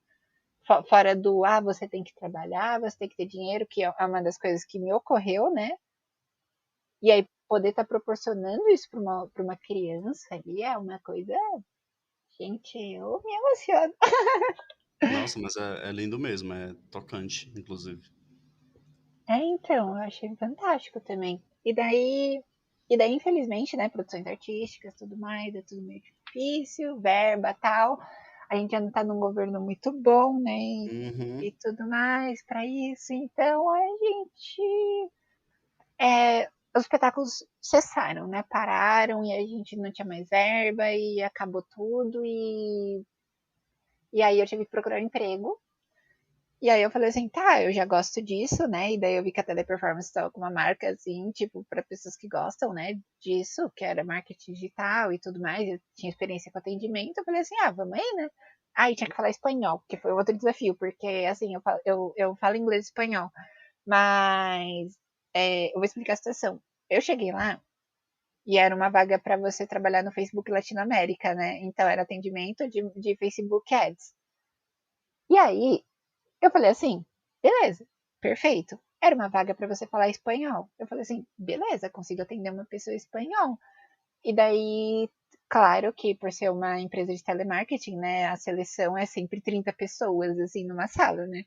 você tem que trabalhar, você tem que ter dinheiro, que é uma das coisas que me ocorreu, né? E aí poder estar proporcionando isso para uma criança ali é uma coisa, gente, eu me emociono. Nossa, mas é lindo mesmo, é tocante, inclusive. Então, eu achei fantástico também. Infelizmente, né, produções artísticas, tudo mais, é tudo meio difícil, verba, tal. A gente já não tá num governo muito bom, né, Uhum. e tudo mais para isso. Então, a gente os espetáculos cessaram, né? Pararam e a gente não tinha mais verba e acabou tudo e aí eu tive que procurar um emprego. E aí eu falei assim, tá, eu já gosto disso, né? E daí eu vi que a Teleperformance estava com uma marca assim, tipo, para pessoas que gostam, né, disso, que era marketing digital e tudo mais. Eu tinha experiência com atendimento. Eu falei assim, vamos aí, né? Aí tinha que falar espanhol, que foi outro desafio, porque assim, eu falo inglês e espanhol. Mas eu vou explicar a situação. Eu cheguei lá e era uma vaga para você trabalhar no Facebook Latinoamérica, né? Então era atendimento de Facebook Ads. E aí eu falei assim, beleza, perfeito. Era uma vaga para você falar espanhol. Eu falei assim, beleza, consigo atender uma pessoa em espanhol. E daí, claro que por ser uma empresa de telemarketing, né, a seleção é sempre 30 pessoas, assim, numa sala, né?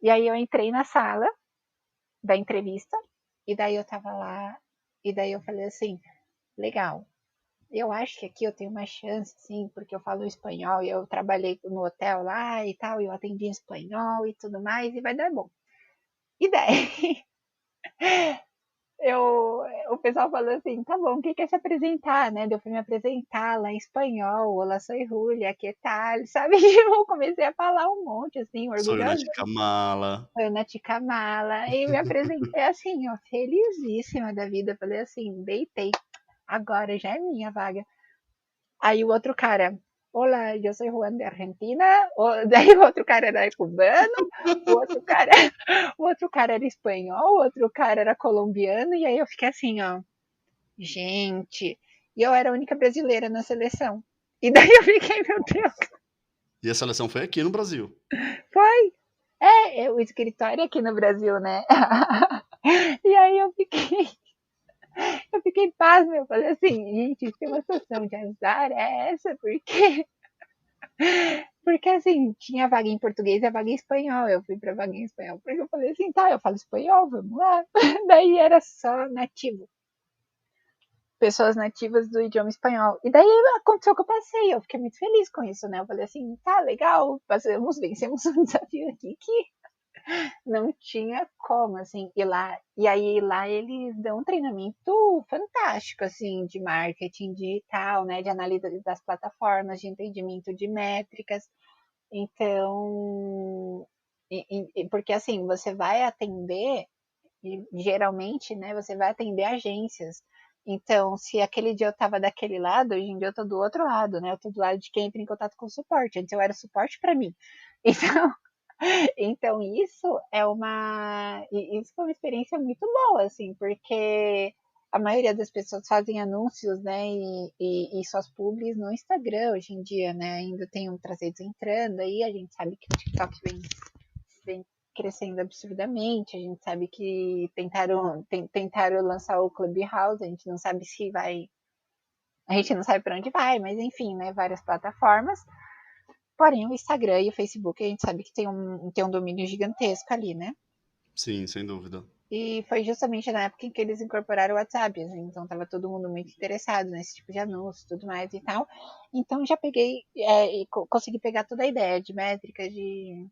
E aí eu entrei na sala da entrevista, e daí eu tava lá, e daí eu falei assim, legal, eu acho que aqui eu tenho uma chance, sim, porque eu falo espanhol e eu trabalhei no hotel lá e tal, e eu atendi em espanhol e tudo mais, e vai dar bom. E daí eu, o pessoal falou assim, tá bom, quem quer se apresentar, né? Eu fui me apresentar lá em espanhol, olá, sou Julia, que tal, sabe? Eu comecei a falar um monte, assim, Sou orgulhosa. Nath Kamala. Foi na Ticamala, e me apresentei assim, ó, felizíssima da vida. Falei assim, deitei, agora já é minha vaga. Aí o outro cara, olá, eu sou Juan de Argentina. Daí o outro cara era cubano, o outro cara, o outro cara era espanhol, o outro cara era colombiano, e aí eu fiquei assim, ó, gente, e eu era a única brasileira na seleção. E daí eu fiquei, meu Deus, E a seleção foi aqui no Brasil. foi. O escritório aqui no Brasil, né? E aí eu fiquei pasma, eu falei assim, gente, se uma situação de azar é essa, porque assim, tinha vaga em português e a vaga em espanhol. Eu fui pra vaga em espanhol, porque eu falei assim, tá, eu falo espanhol, vamos lá. Daí era só nativo. Pessoas nativas do idioma espanhol. E daí aconteceu que eu passei, eu fiquei muito feliz com isso, né? Eu falei assim, tá, legal, vencemos um desafio aqui que não tinha como, assim, ir lá. E aí lá eles dão um treinamento fantástico, assim, de marketing digital, né? De análise das plataformas, de entendimento de métricas. Então, porque assim, você vai atender, e geralmente, né, você vai atender agências. Então, se aquele dia eu tava daquele lado, hoje em dia eu tô do outro lado, né? Eu tô do lado de quem entra em contato com o suporte. Antes eu era suporte para mim. Então, então isso foi uma experiência muito boa, assim, porque a maioria das pessoas fazem anúncios, né, e suas publis no Instagram hoje em dia, né, ainda tem um traseros entrando aí, a gente sabe que o TikTok vem crescendo absurdamente, a gente sabe que tentaram lançar o Clubhouse, a gente não sabe para onde vai, mas enfim, né, várias plataformas. Porém, o Instagram e o Facebook, a gente sabe que tem um domínio gigantesco ali, né? Sim, sem dúvida. E foi justamente na época em que eles incorporaram o WhatsApp, assim, então tava todo mundo muito interessado nesse tipo de anúncio e tudo mais e tal. Então já peguei e consegui pegar toda a ideia de métricas, de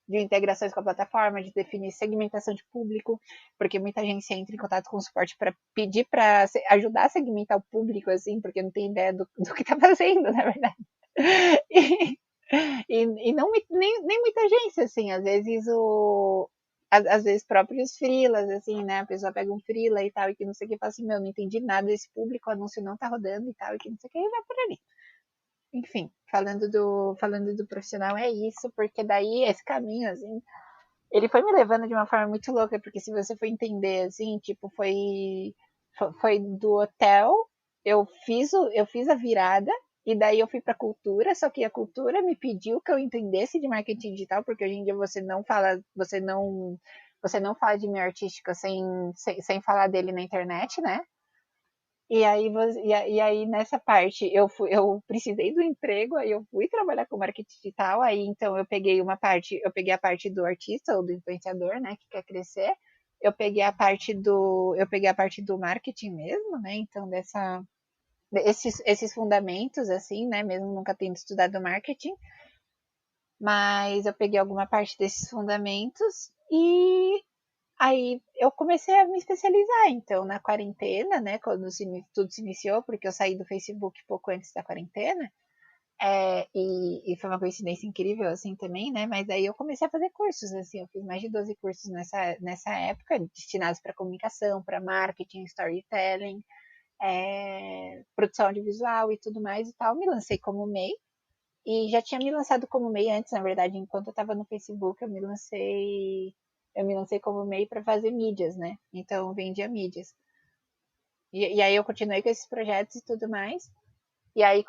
integrações com a plataforma, de definir segmentação de público, porque muita agência entra em contato com o suporte para pedir para ajudar a segmentar o público, assim, porque não tem ideia do que tá fazendo, na verdade. E, e não nem muita agência, assim, às vezes próprios freelas, assim, né? A pessoa pega um freela e tal, e que não sei o que, fala assim, meu, não entendi nada desse público, o anúncio não tá rodando e tal, e que não sei o que, e vai por ali. Enfim, falando do profissional é isso, porque daí esse caminho, assim, ele foi me levando de uma forma muito louca, porque se você for entender, assim, tipo, foi do hotel, eu fiz a virada, e daí eu fui para cultura, só que a cultura me pediu que eu entendesse de marketing digital, porque hoje em dia você não fala de meio artística sem falar dele na internet, né? E aí nessa parte eu precisei do emprego, aí eu fui trabalhar com marketing digital, aí então eu peguei a parte do artista ou do influenciador, né, que quer crescer. Eu peguei a parte do marketing mesmo, né? Então esses fundamentos assim, né, mesmo nunca tendo estudado marketing, mas eu peguei alguma parte desses fundamentos e aí eu comecei a me especializar, então, na quarentena, né, quando tudo se iniciou, porque eu saí do Facebook pouco antes da quarentena, e foi uma coincidência incrível, assim, também, né, mas aí eu comecei a fazer cursos, assim, eu fiz mais de 12 cursos nessa época, destinados para comunicação, para marketing, storytelling, produção audiovisual e tudo mais e tal, me lancei como MEI, e já tinha me lançado como MEI antes, na verdade, enquanto eu estava no Facebook, eu me lancei como MEI para fazer mídias, né? Então eu vendia mídias. E aí eu continuei com esses projetos e tudo mais. E aí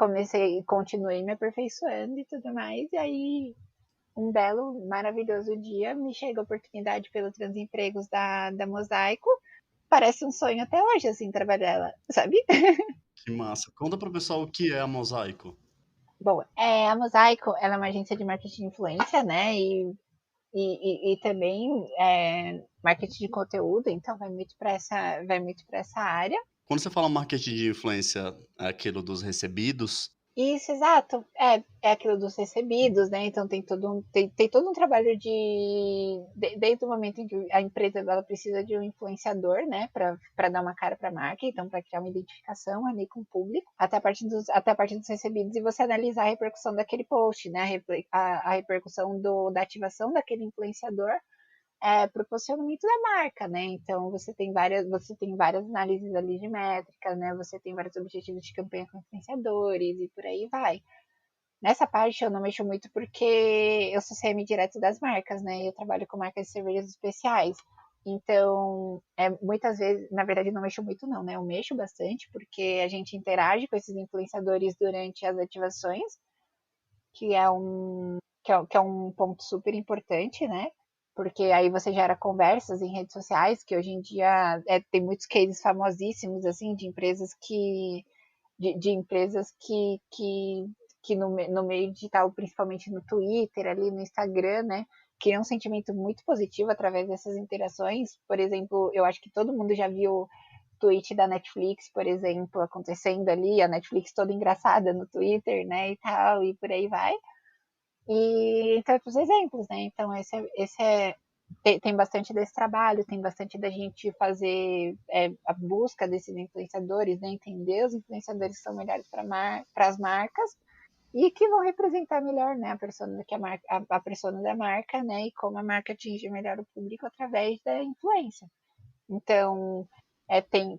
continuei me aperfeiçoando e tudo mais. E aí um belo, maravilhoso dia me chega a oportunidade pelo Transempregos da Mosaico. Parece um sonho até hoje, assim, trabalhar lá, sabe? Que massa. Conta pro pessoal o que é a Mosaico. Bom, a Mosaico, ela é uma agência de marketing de influência, né? E também marketing de conteúdo, então vai muito para essa área. Quando você fala marketing de influência, é aquilo dos recebidos? Isso, exato. É aquilo dos recebidos, né? Então tem todo um trabalho desde o momento em que a empresa ela precisa de um influenciador, né? Para dar uma cara para a marca, então para criar uma identificação ali com o público, até a parte dos recebidos e você analisar a repercussão daquele post, né? A repercussão da ativação daquele influenciador para o posicionamento da marca, né? Então você tem várias análises ali de métricas, né? Você tem vários objetivos de campanha com influenciadores e por aí vai. Nessa parte eu não mexo muito porque eu sou CM direto das marcas, né? E eu trabalho com marcas de cervejas especiais. Então, muitas vezes, na verdade, não mexo muito não, né? Eu mexo bastante porque a gente interage com esses influenciadores durante as ativações, que é um ponto super importante, né? Porque aí você gera conversas em redes sociais, que hoje em dia tem muitos cases famosíssimos, assim, de empresas de empresas que no meio digital, principalmente no Twitter, ali no Instagram, né, criam um sentimento muito positivo através dessas interações. Por exemplo, eu acho que todo mundo já viu tweet da Netflix, por exemplo, acontecendo ali, a Netflix toda engraçada no Twitter, né, e tal, e por aí vai. E entre outros exemplos, né? Então, tem bastante desse trabalho, tem bastante da gente fazer a busca desses influenciadores, né? Entender os influenciadores que são melhores para as marcas e que vão representar melhor, né, a persona a persona da marca, né, e como a marca atinge melhor o público através da influência. Então,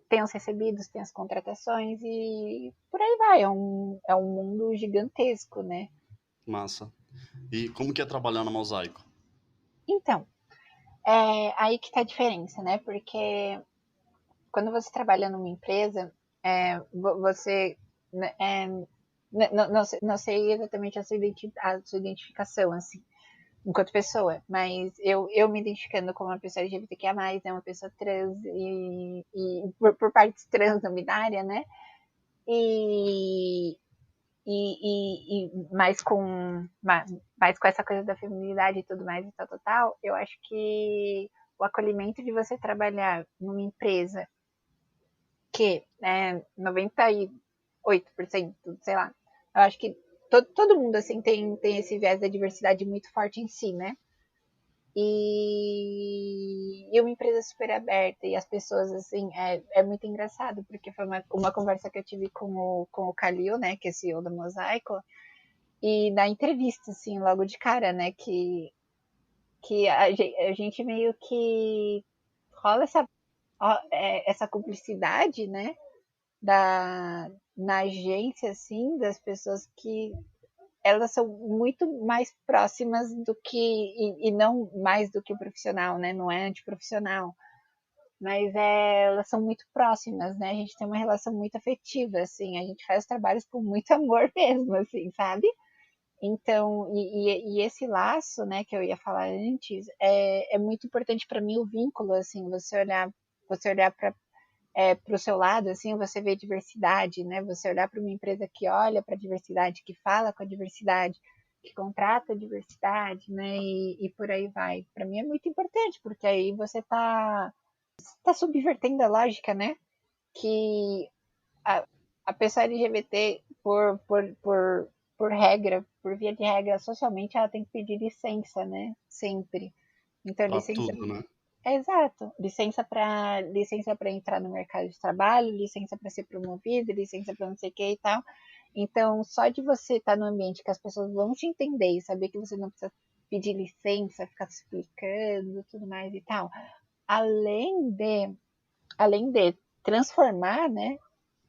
tem os recebidos, tem as contratações e por aí vai. É um mundo gigantesco, né? Massa. E como que é trabalhar na Mosaico? Então, aí que tá a diferença, né? Porque quando você trabalha numa empresa, você. Né, não sei exatamente a sua identificação, assim, enquanto pessoa, mas eu me identificando como uma pessoa LGBTQIA+, né, uma pessoa trans e por partes trans não binária, né? E, e mais com essa coisa da feminilidade e tudo mais e tal, eu acho que o acolhimento de você trabalhar numa empresa que 98%, sei lá, eu acho que todo mundo assim tem esse viés da diversidade muito forte em si, né? E uma empresa super aberta e as pessoas, assim, é muito engraçado, porque foi uma conversa que eu tive com o Kalil, né, que é CEO da Mosaico, e na entrevista, assim, logo de cara, né, que a gente meio que rola essa cumplicidade, né, na agência, assim, das pessoas que elas são muito mais próximas do que, e não mais do que o profissional, né, não é antiprofissional, mas elas são muito próximas, né? A gente tem uma relação muito afetiva, assim, a gente faz os trabalhos com muito amor mesmo, assim, sabe? Então, e esse laço, né, que eu ia falar antes, é muito importante para mim o vínculo, assim, você olhar para o seu lado, assim, você vê diversidade, né? Você olhar para uma empresa que olha para a diversidade, que fala com a diversidade, que contrata a diversidade, né? E por aí vai. Para mim é muito importante, porque aí você tá subvertendo a lógica, né? Que a, a pessoa LGBT, por regra, por via de regra, socialmente, ela tem que pedir licença, né? Sempre. Então, Pra licença. tudo, né? Exato. Licença para entrar no mercado de trabalho, licença para ser promovido, licença para não sei o que e tal. Então, só de você estar no ambiente que as pessoas vão te entender e saber que você não precisa pedir licença, ficar se explicando, tudo mais e tal. Além de, além de transformar, né?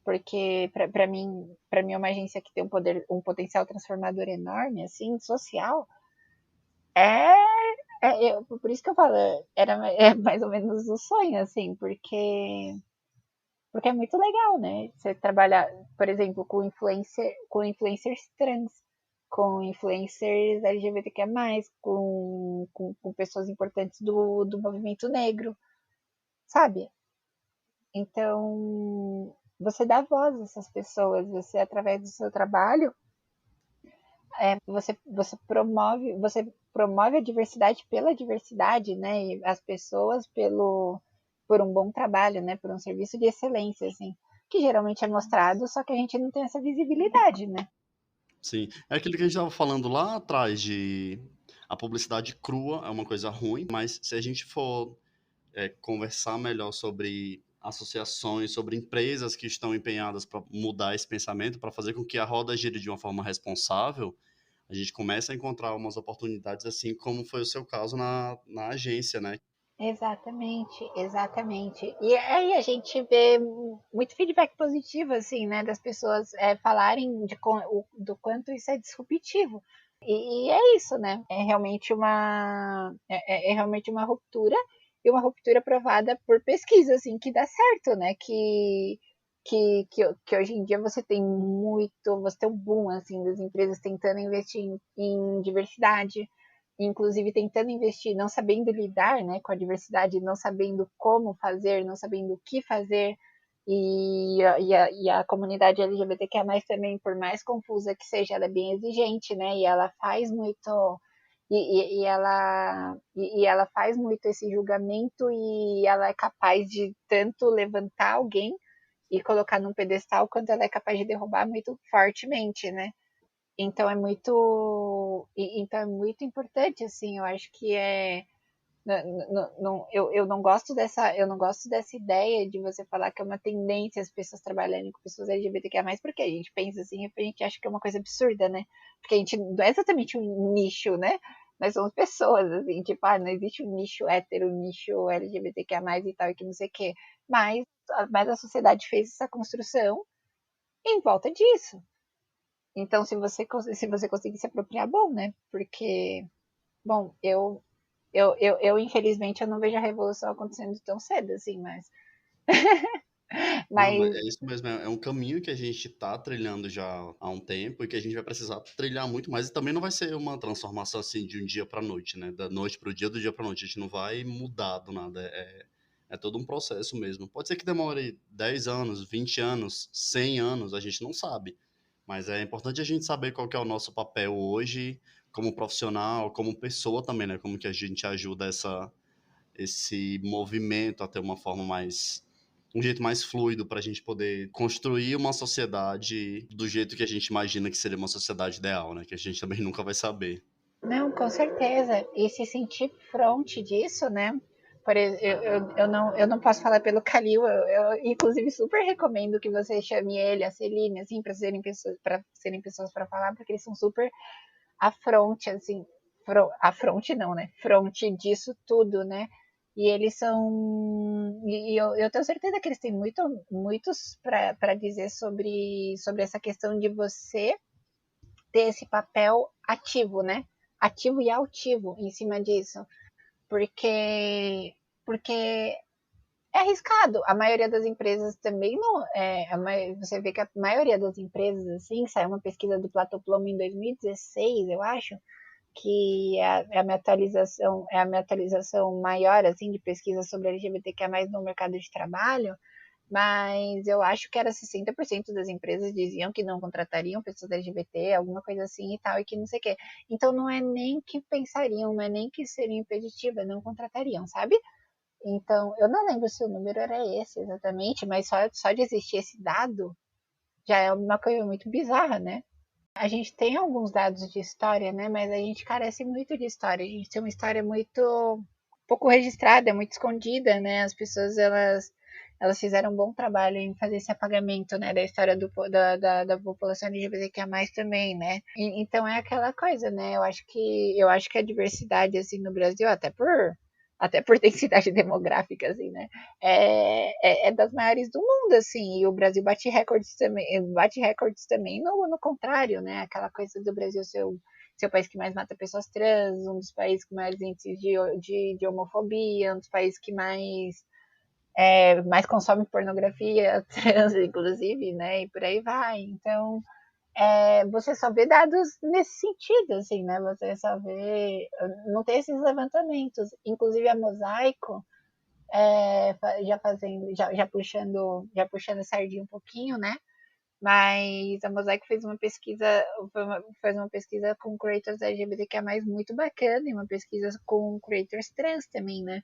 Porque para mim é uma agência que tem um potencial transformador enorme, assim, social. É, por isso que eu falo, é mais ou menos o sonho, assim, porque é muito legal, né? Você trabalhar, por exemplo, com influencers trans, com influencers LGBTQ+, com pessoas importantes do movimento negro, sabe? Então, você dá voz a essas pessoas, você, através do seu trabalho, você promove a diversidade pela diversidade, né? E as pessoas por um bom trabalho, né? Por um serviço de excelência, assim, que geralmente é mostrado, só que a gente não tem essa visibilidade, né? Sim. É aquilo que a gente estava falando lá atrás de a publicidade crua é uma coisa ruim, mas se a gente for conversar melhor sobre associações, sobre empresas que estão empenhadas para mudar esse pensamento, para fazer com que a roda gire de uma forma responsável, a gente começa a encontrar umas oportunidades, assim como foi o seu caso na agência, né? Exatamente, exatamente. E aí a gente vê muito feedback positivo, assim, né, das pessoas falarem do quanto isso é disruptivo. E é isso, né? É realmente uma ruptura e uma ruptura provada por pesquisa, assim, que dá certo, né? Que hoje em dia você tem um boom, assim, das empresas tentando investir em diversidade, inclusive tentando investir, não sabendo lidar, né, com a diversidade, não sabendo como fazer, não sabendo o que fazer, e a comunidade LGBTQ+, também, por mais confusa que seja, ela é bem exigente, né, e ela faz muito, ela faz muito esse julgamento, e ela é capaz de tanto levantar alguém e colocar num pedestal, quanto ela é capaz de derrubar muito fortemente, né. Então é muito importante, assim, eu acho que eu não gosto dessa ideia de você falar que é uma tendência as pessoas trabalharem com pessoas LGBTQ+, porque a gente pensa assim, a gente acha que é uma coisa absurda, né? Porque a gente não é exatamente um nicho, né? Nós somos pessoas, assim, tipo, não existe um nicho hétero, um nicho LGBTQ+, e tal, e que não sei o quê. Mas a sociedade fez essa construção em volta disso. Então, se você conseguir se apropriar, bom, né? Porque, bom, eu infelizmente, eu não vejo a revolução acontecendo tão cedo, assim, mas, Não, mas mas é isso mesmo, é um caminho que a gente está trilhando já há um tempo e que a gente vai precisar trilhar muito mais, e também não vai ser uma transformação assim de um dia para a noite, né? Da noite para o dia, do dia para a noite. A gente não vai mudar do nada. É todo um processo mesmo. Pode ser que demore 10 anos, 20 anos, 100 anos, a gente não sabe. Mas é importante a gente saber qual que é o nosso papel hoje, como profissional, como pessoa também, né? Como que a gente ajuda esse movimento a ter uma forma mais um jeito mais fluido para a gente poder construir uma sociedade do jeito que a gente imagina que seria uma sociedade ideal, né? Que a gente também nunca vai saber. não, com certeza. E se sentir fronte disso, né? Eu não posso falar pelo Calil, inclusive super recomendo que você chame ele, a Celine, assim, para serem pessoas para falar, porque eles são super à fronte, assim, à fronte não, né? Fronte disso tudo, né? E eles são. E eu tenho certeza que eles têm muitos para dizer sobre essa questão de você ter esse papel ativo, né? Ativo e altivo em cima disso. Porque é arriscado. A maioria das empresas também não. Você vê que a maioria das empresas, assim, saiu uma pesquisa do Platoplomo em 2016, eu acho, que é a minha atualização maior, assim, de pesquisa sobre LGBTQIA+, no mercado de trabalho, mas eu acho que era 60% das empresas diziam que não contratariam pessoas LGBT, alguma coisa assim e tal, e que não sei o quê. Então não é nem que pensariam, não é nem que seriam impeditivas, não contratariam, sabe? Então, eu não lembro se o número era esse exatamente, mas só de existir esse dado já é uma coisa muito bizarra, né? A gente tem alguns dados de história, né? Mas a gente carece muito de história. A gente tem uma história muito pouco registrada, muito escondida, né? As pessoas, elas fizeram um bom trabalho em fazer esse apagamento, né? Da história da população LGBTQIA+, também, né? Então é aquela coisa, né? Eu acho que a diversidade, assim, no Brasil, até por densidade demográfica, assim, né? É das maiores do mundo, assim, e o Brasil bate recordes também no contrário, né? Aquela coisa do Brasil ser o país que mais mata pessoas trans, um dos países com mais índices de homofobia, um dos países que mais consome pornografia trans, inclusive, né? E por aí vai. Então, você só vê dados nesse sentido, assim, né? Você só vê. Não tem esses levantamentos. Inclusive a Mosaico, já puxando a sardinha um pouquinho, né? Mas a Mosaico fez uma pesquisa com creators LGBTQIA+, muito bacana, e uma pesquisa com creators trans também, né?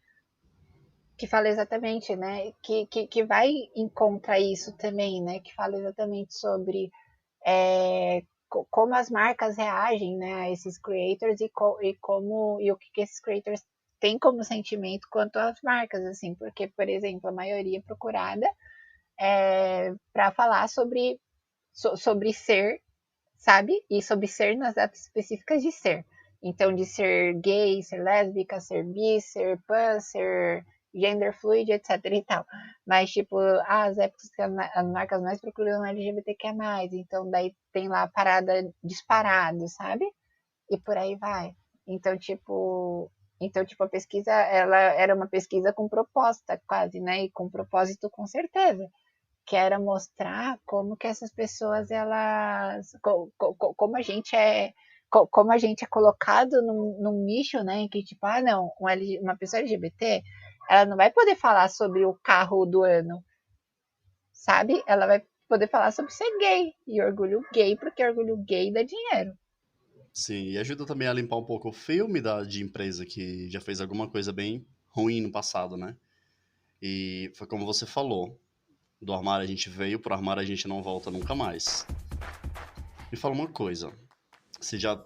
Que fala exatamente, né? Que vai encontrar isso também, né? Que fala exatamente sobre como as marcas reagem, né, a esses creators e o que esses creators têm como sentimento quanto às marcas, assim, porque, por exemplo, a maioria procurada para falar sobre ser, sabe? E sobre ser nas datas específicas de ser. Então, de ser gay, ser lésbica, ser bi, ser pan, ser gender fluid, etc e tal. Mas, tipo, as épocas que as marcas mais procuram LGBTQ+, então daí tem lá a parada disparado, sabe? E por aí vai. Então, tipo, a pesquisa, ela era uma pesquisa com proposta, quase, né? E com propósito, com certeza, que era mostrar como que essas pessoas, elas, como a gente é colocado num nicho, né, que tipo, não, uma pessoa LGBT, ela não vai poder falar sobre o carro do ano, sabe? Ela vai poder falar sobre ser gay, e orgulho gay, porque orgulho gay dá dinheiro. Sim, e ajuda também a limpar um pouco o filme de empresa que já fez alguma coisa bem ruim no passado, né? E foi como você falou, do armário a gente veio, pro armário a gente não volta nunca mais. Me fala uma coisa, você já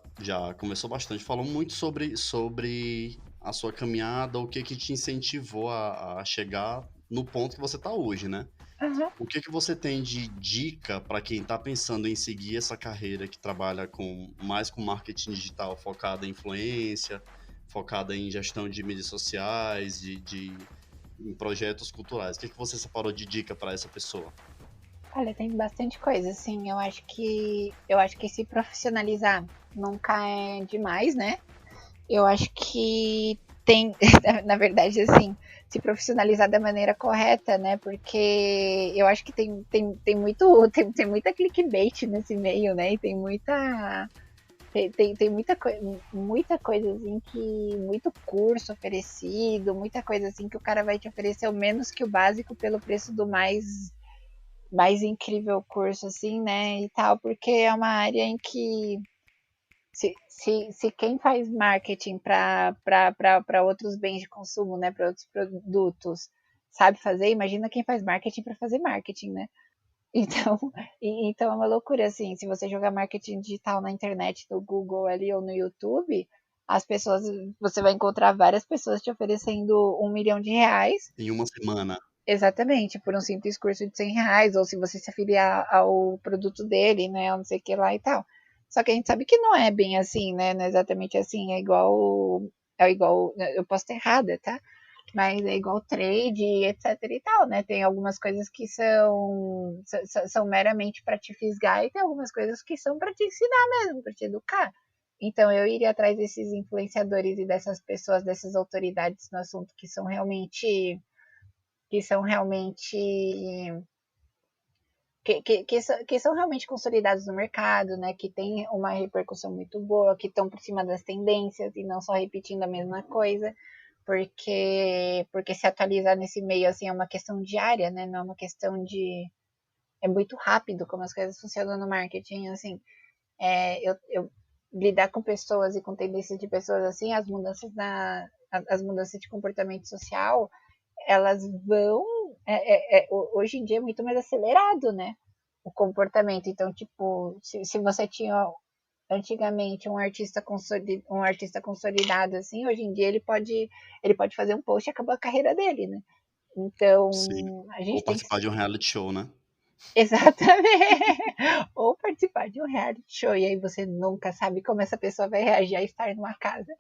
conversou bastante, falou muito sobre a sua caminhada, o que que te incentivou a chegar no ponto que você está hoje, né? Uhum. O que que você tem de dica para quem está pensando em seguir essa carreira que trabalha mais com marketing digital, focada em influência, focada em gestão de mídias sociais, em projetos culturais? O que que você separou de dica para essa pessoa? Olha, tem bastante coisa, assim, eu acho que se profissionalizar nunca é demais, né? Eu acho que tem, na verdade, assim, se profissionalizar da maneira correta, né? Porque eu acho que tem muita clickbait nesse meio, né? E tem muita coisa assim muito curso oferecido, muita coisa assim que o cara vai te oferecer o menos que o básico pelo preço do mais incrível curso, assim, né? E tal, porque é uma área em que se quem faz marketing para outros bens de consumo, né, para outros produtos, sabe fazer, imagina quem faz marketing para fazer marketing, né? Então, então é uma loucura, assim, se você jogar marketing digital na internet, no Google ali ou no YouTube, as pessoas, você vai encontrar várias pessoas te oferecendo R$ 1 milhão. Em uma semana. Exatamente, por um simples curso de R$ 100, ou se você se afiliar ao produto dele, né, ou não sei o que lá e tal. Só que a gente sabe que não é bem assim, né, não é exatamente assim, é igual, eu posso estar errada, tá? Mas é igual trade, etc e tal, né? Tem algumas coisas que são meramente para te fisgar, e tem algumas coisas que são para te ensinar mesmo, para te educar. Então eu iria atrás desses influenciadores e dessas pessoas, dessas autoridades no assunto que são realmente que são realmente que são realmente consolidados no mercado, né? Que tem uma repercussão muito boa, que estão por cima das tendências e não só repetindo a mesma coisa, porque se atualizar nesse meio assim é uma questão diária, né? Não é uma questão de é muito rápido como as coisas funcionam no marketing, assim. Eu lidar com pessoas e com tendências de pessoas assim, as mudanças de comportamento social, elas vão hoje em dia é muito mais acelerado, né? O comportamento. Então, tipo, se você tinha antigamente um artista consolidado assim, hoje em dia ele pode fazer um post e acabar a carreira dele, né? Sim. Então, a Ou gente tem que participar de um reality show, né? exatamente. Ou participar de um reality show e aí você nunca sabe como essa pessoa vai reagir a estar numa casa.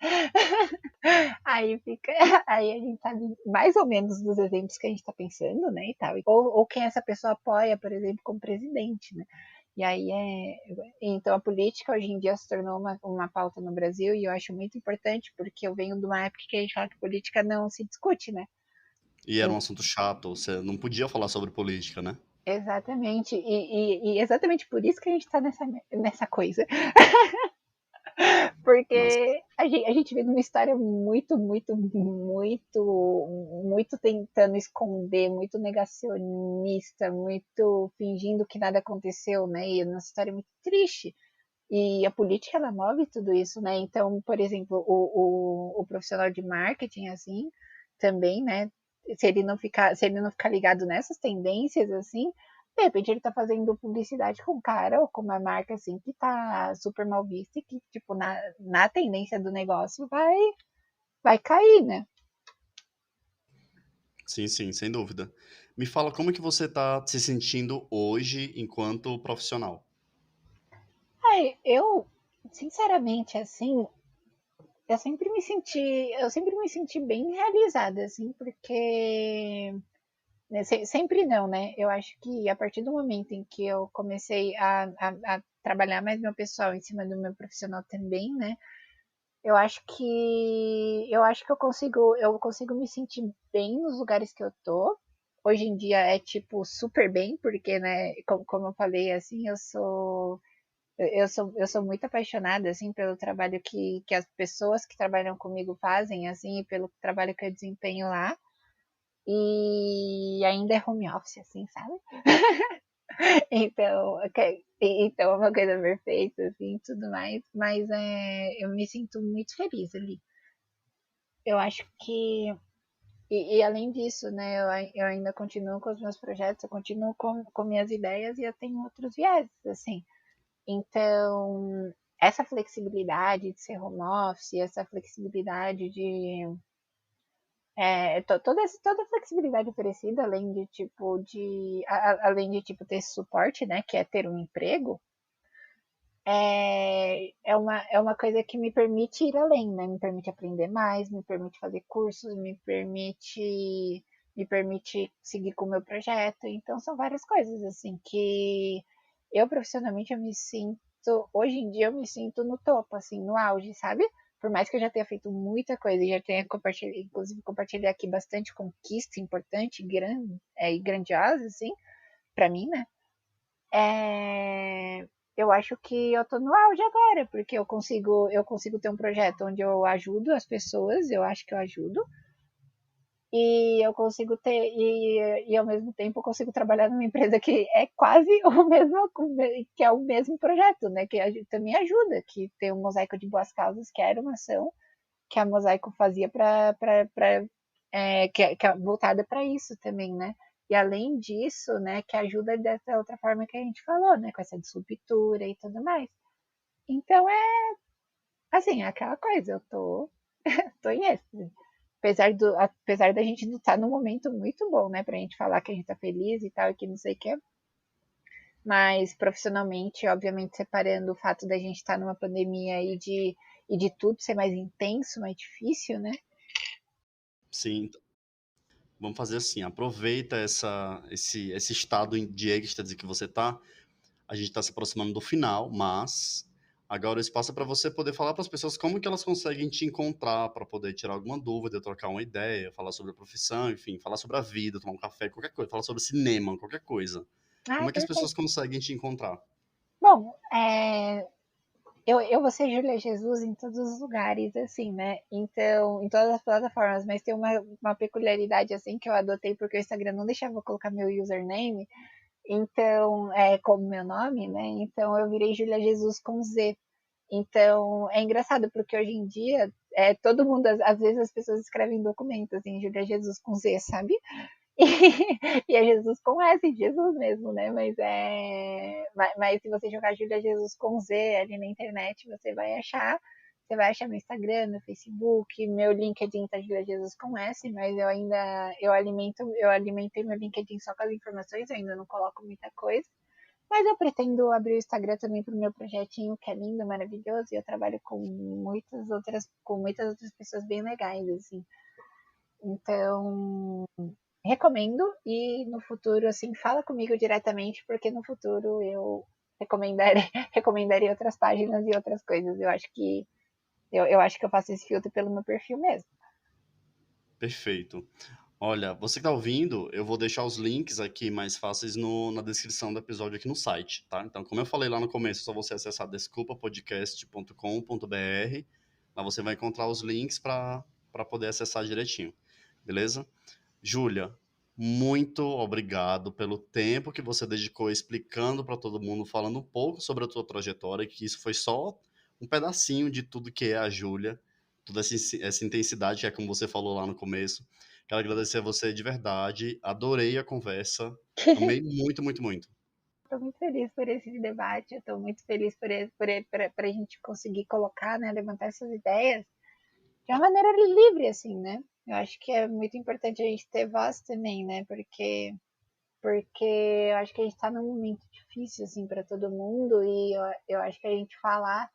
Aí fica, aí a gente sabe mais ou menos dos exemplos que a gente está pensando, né, e tal. Ou quem essa pessoa apoia, por exemplo, como presidente, né? E aí então a política hoje em dia se tornou uma pauta no Brasil e eu acho muito importante porque eu venho de uma época que a gente fala que política não se discute, né? E era um assunto chato, você não podia falar sobre política, né? Exatamente, e exatamente por isso que a gente está nessa coisa. Nossa, Porque a gente vê uma história muito tentando esconder, muito negacionista, muito fingindo que nada aconteceu, né? E é uma história muito triste. E a política, ela move tudo isso, né? Então, por exemplo, o profissional de marketing, assim, também, né? Se ele não ficar ligado nessas tendências, assim, de repente ele tá fazendo publicidade com um cara ou com uma marca, assim, que tá super mal vista e que, tipo, na tendência do negócio vai cair, né? sim, sim, sem dúvida. Me fala como que você tá se sentindo hoje enquanto profissional. Ai, eu, sinceramente, assim, eu sempre me senti bem realizada, assim, porque né, sempre não, né? Eu acho que a partir do momento em que eu comecei a trabalhar mais meu pessoal em cima do meu profissional também, né? Eu acho que eu consigo me sentir bem nos lugares que eu tô. Hoje em dia é tipo super bem, porque, né, como eu falei, assim, eu sou muito apaixonada assim pelo trabalho que as pessoas que trabalham comigo fazem, assim, e pelo trabalho que eu desempenho lá. E ainda é home office, assim, sabe? Então, então é uma coisa perfeita, assim, tudo mais. Mas eu me sinto muito feliz ali. Eu acho que. E além disso, né, eu ainda continuo com os meus projetos, eu continuo com minhas ideias e eu tenho outros vieses, assim. Então, essa flexibilidade de ser home office, essa flexibilidade de toda a flexibilidade oferecida, além de tipo ter esse suporte, né, que é ter um emprego, é uma coisa que me permite ir além, né? Me permite aprender mais, me permite fazer cursos, me permite seguir com o meu projeto. Então são várias coisas assim que eu profissionalmente eu me sinto, hoje em dia eu me sinto no topo, assim, no auge, sabe? Por mais que eu já tenha feito muita coisa, já tenha compartilhado, inclusive compartilhar aqui bastante conquista importante, e grandiosa, assim, para mim, né? Eu acho que eu tô no auge agora, porque eu consigo ter um projeto onde eu ajudo as pessoas, eu acho que eu ajudo, e eu consigo e ao mesmo tempo eu consigo trabalhar numa empresa que é quase o mesmo, que é o mesmo projeto, né, que também ajuda, que tem o Mosaico de Boas Causas, que era uma ação que a Mosaico fazia que é voltada para isso também, né? E além disso, né, que ajuda dessa outra forma que a gente falou, né, com essa disruptura e tudo mais. Então assim, é aquela coisa, tô em êxtase. Apesar da gente não estar num momento muito bom, né, pra gente falar que a gente tá feliz e tal, e que não sei o que, mas profissionalmente, obviamente, separando o fato da gente estar numa pandemia e de tudo ser mais intenso, mais difícil, né? Sim, vamos fazer assim, aproveita esse estado de êxtase que você tá. A gente está se aproximando do final, mas Agora o espaço é para você poder falar para as pessoas como que elas conseguem te encontrar para poder tirar alguma dúvida, trocar uma ideia, falar sobre a profissão, enfim, falar sobre a vida, tomar um café, qualquer coisa, falar sobre cinema, qualquer coisa. Como Ai, é que as perfeito. pessoas conseguem te encontrar? Bom, eu vou ser Júlia Jesus em todos os lugares, assim, né? Então, em todas as plataformas, mas tem uma peculiaridade, assim, que eu adotei porque o Instagram não deixava eu colocar meu username, então, como meu nome, né? Então, eu virei Júlia Jesus com Z. Então, é engraçado, porque hoje em dia, todo mundo, às vezes as pessoas escrevem documentos, assim, Júlia Jesus com Z, sabe? E é Jesus com S, Jesus mesmo, né? Mas se você jogar Júlia Jesus com Z ali na internet, você vai achar. Você vai achar no Instagram, no Facebook, meu LinkedIn tá Júlia Jesus com S, mas eu alimentei meu LinkedIn só com as informações, eu ainda não coloco muita coisa. Mas eu pretendo abrir o Instagram também para o meu projetinho, que é lindo, maravilhoso, e eu trabalho com muitas outras pessoas bem legais, assim. Então, recomendo e no futuro, assim, fala comigo diretamente, porque no futuro eu recomendarei, recomendarei outras páginas e outras coisas. Eu acho que eu faço esse filtro pelo meu perfil mesmo. Perfeito. Olha, você que tá ouvindo, eu vou deixar os links aqui mais fáceis na descrição do episódio aqui no site, tá? Então, como eu falei lá no começo, é só você acessar desculpapodcast.com.br. Lá você vai encontrar os links para poder acessar direitinho, beleza? Júlia, muito obrigado pelo tempo que você dedicou explicando para todo mundo, falando um pouco sobre a tua trajetória, que isso foi só um pedacinho de tudo que é a Júlia, toda essa intensidade que é como você falou lá no começo. Quero agradecer a você de verdade, adorei a conversa, amei muito, muito, muito. Estou muito feliz por esse debate, estou muito feliz por a gente conseguir colocar, né, levantar essas ideias de uma maneira livre, assim, né? Eu acho que é muito importante a gente ter voz também, né? Porque eu acho que a gente está num momento difícil, assim, para todo mundo, e eu acho que a gente falar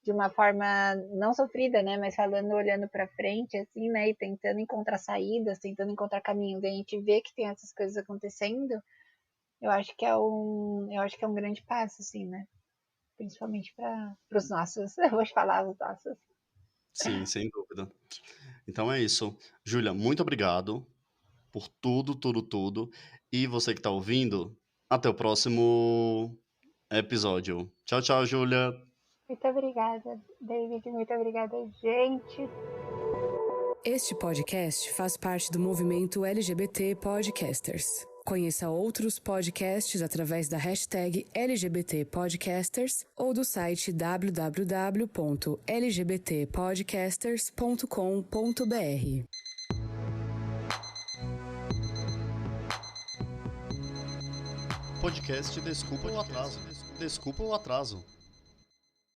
de uma forma não sofrida, né? Mas falando, olhando para frente, assim, né? E tentando encontrar saídas, tentando encontrar caminhos, e a gente vê que tem essas coisas acontecendo, eu acho que é um grande passo, assim, né? Principalmente para os nossos, eu vou falar os nossos. Sim, sem dúvida. Então é isso. Júlia, muito obrigado por tudo, tudo, tudo. E você que está ouvindo, até o próximo episódio. Tchau, tchau, Júlia. Muito obrigada, David. Muito obrigada, gente. Este podcast faz parte do movimento LGBT Podcasters. Conheça outros podcasts através da hashtag LGBT Podcasters ou do site www.lgbtpodcasters.com.br. Podcast Desculpa o Atraso. Desculpa o Atraso.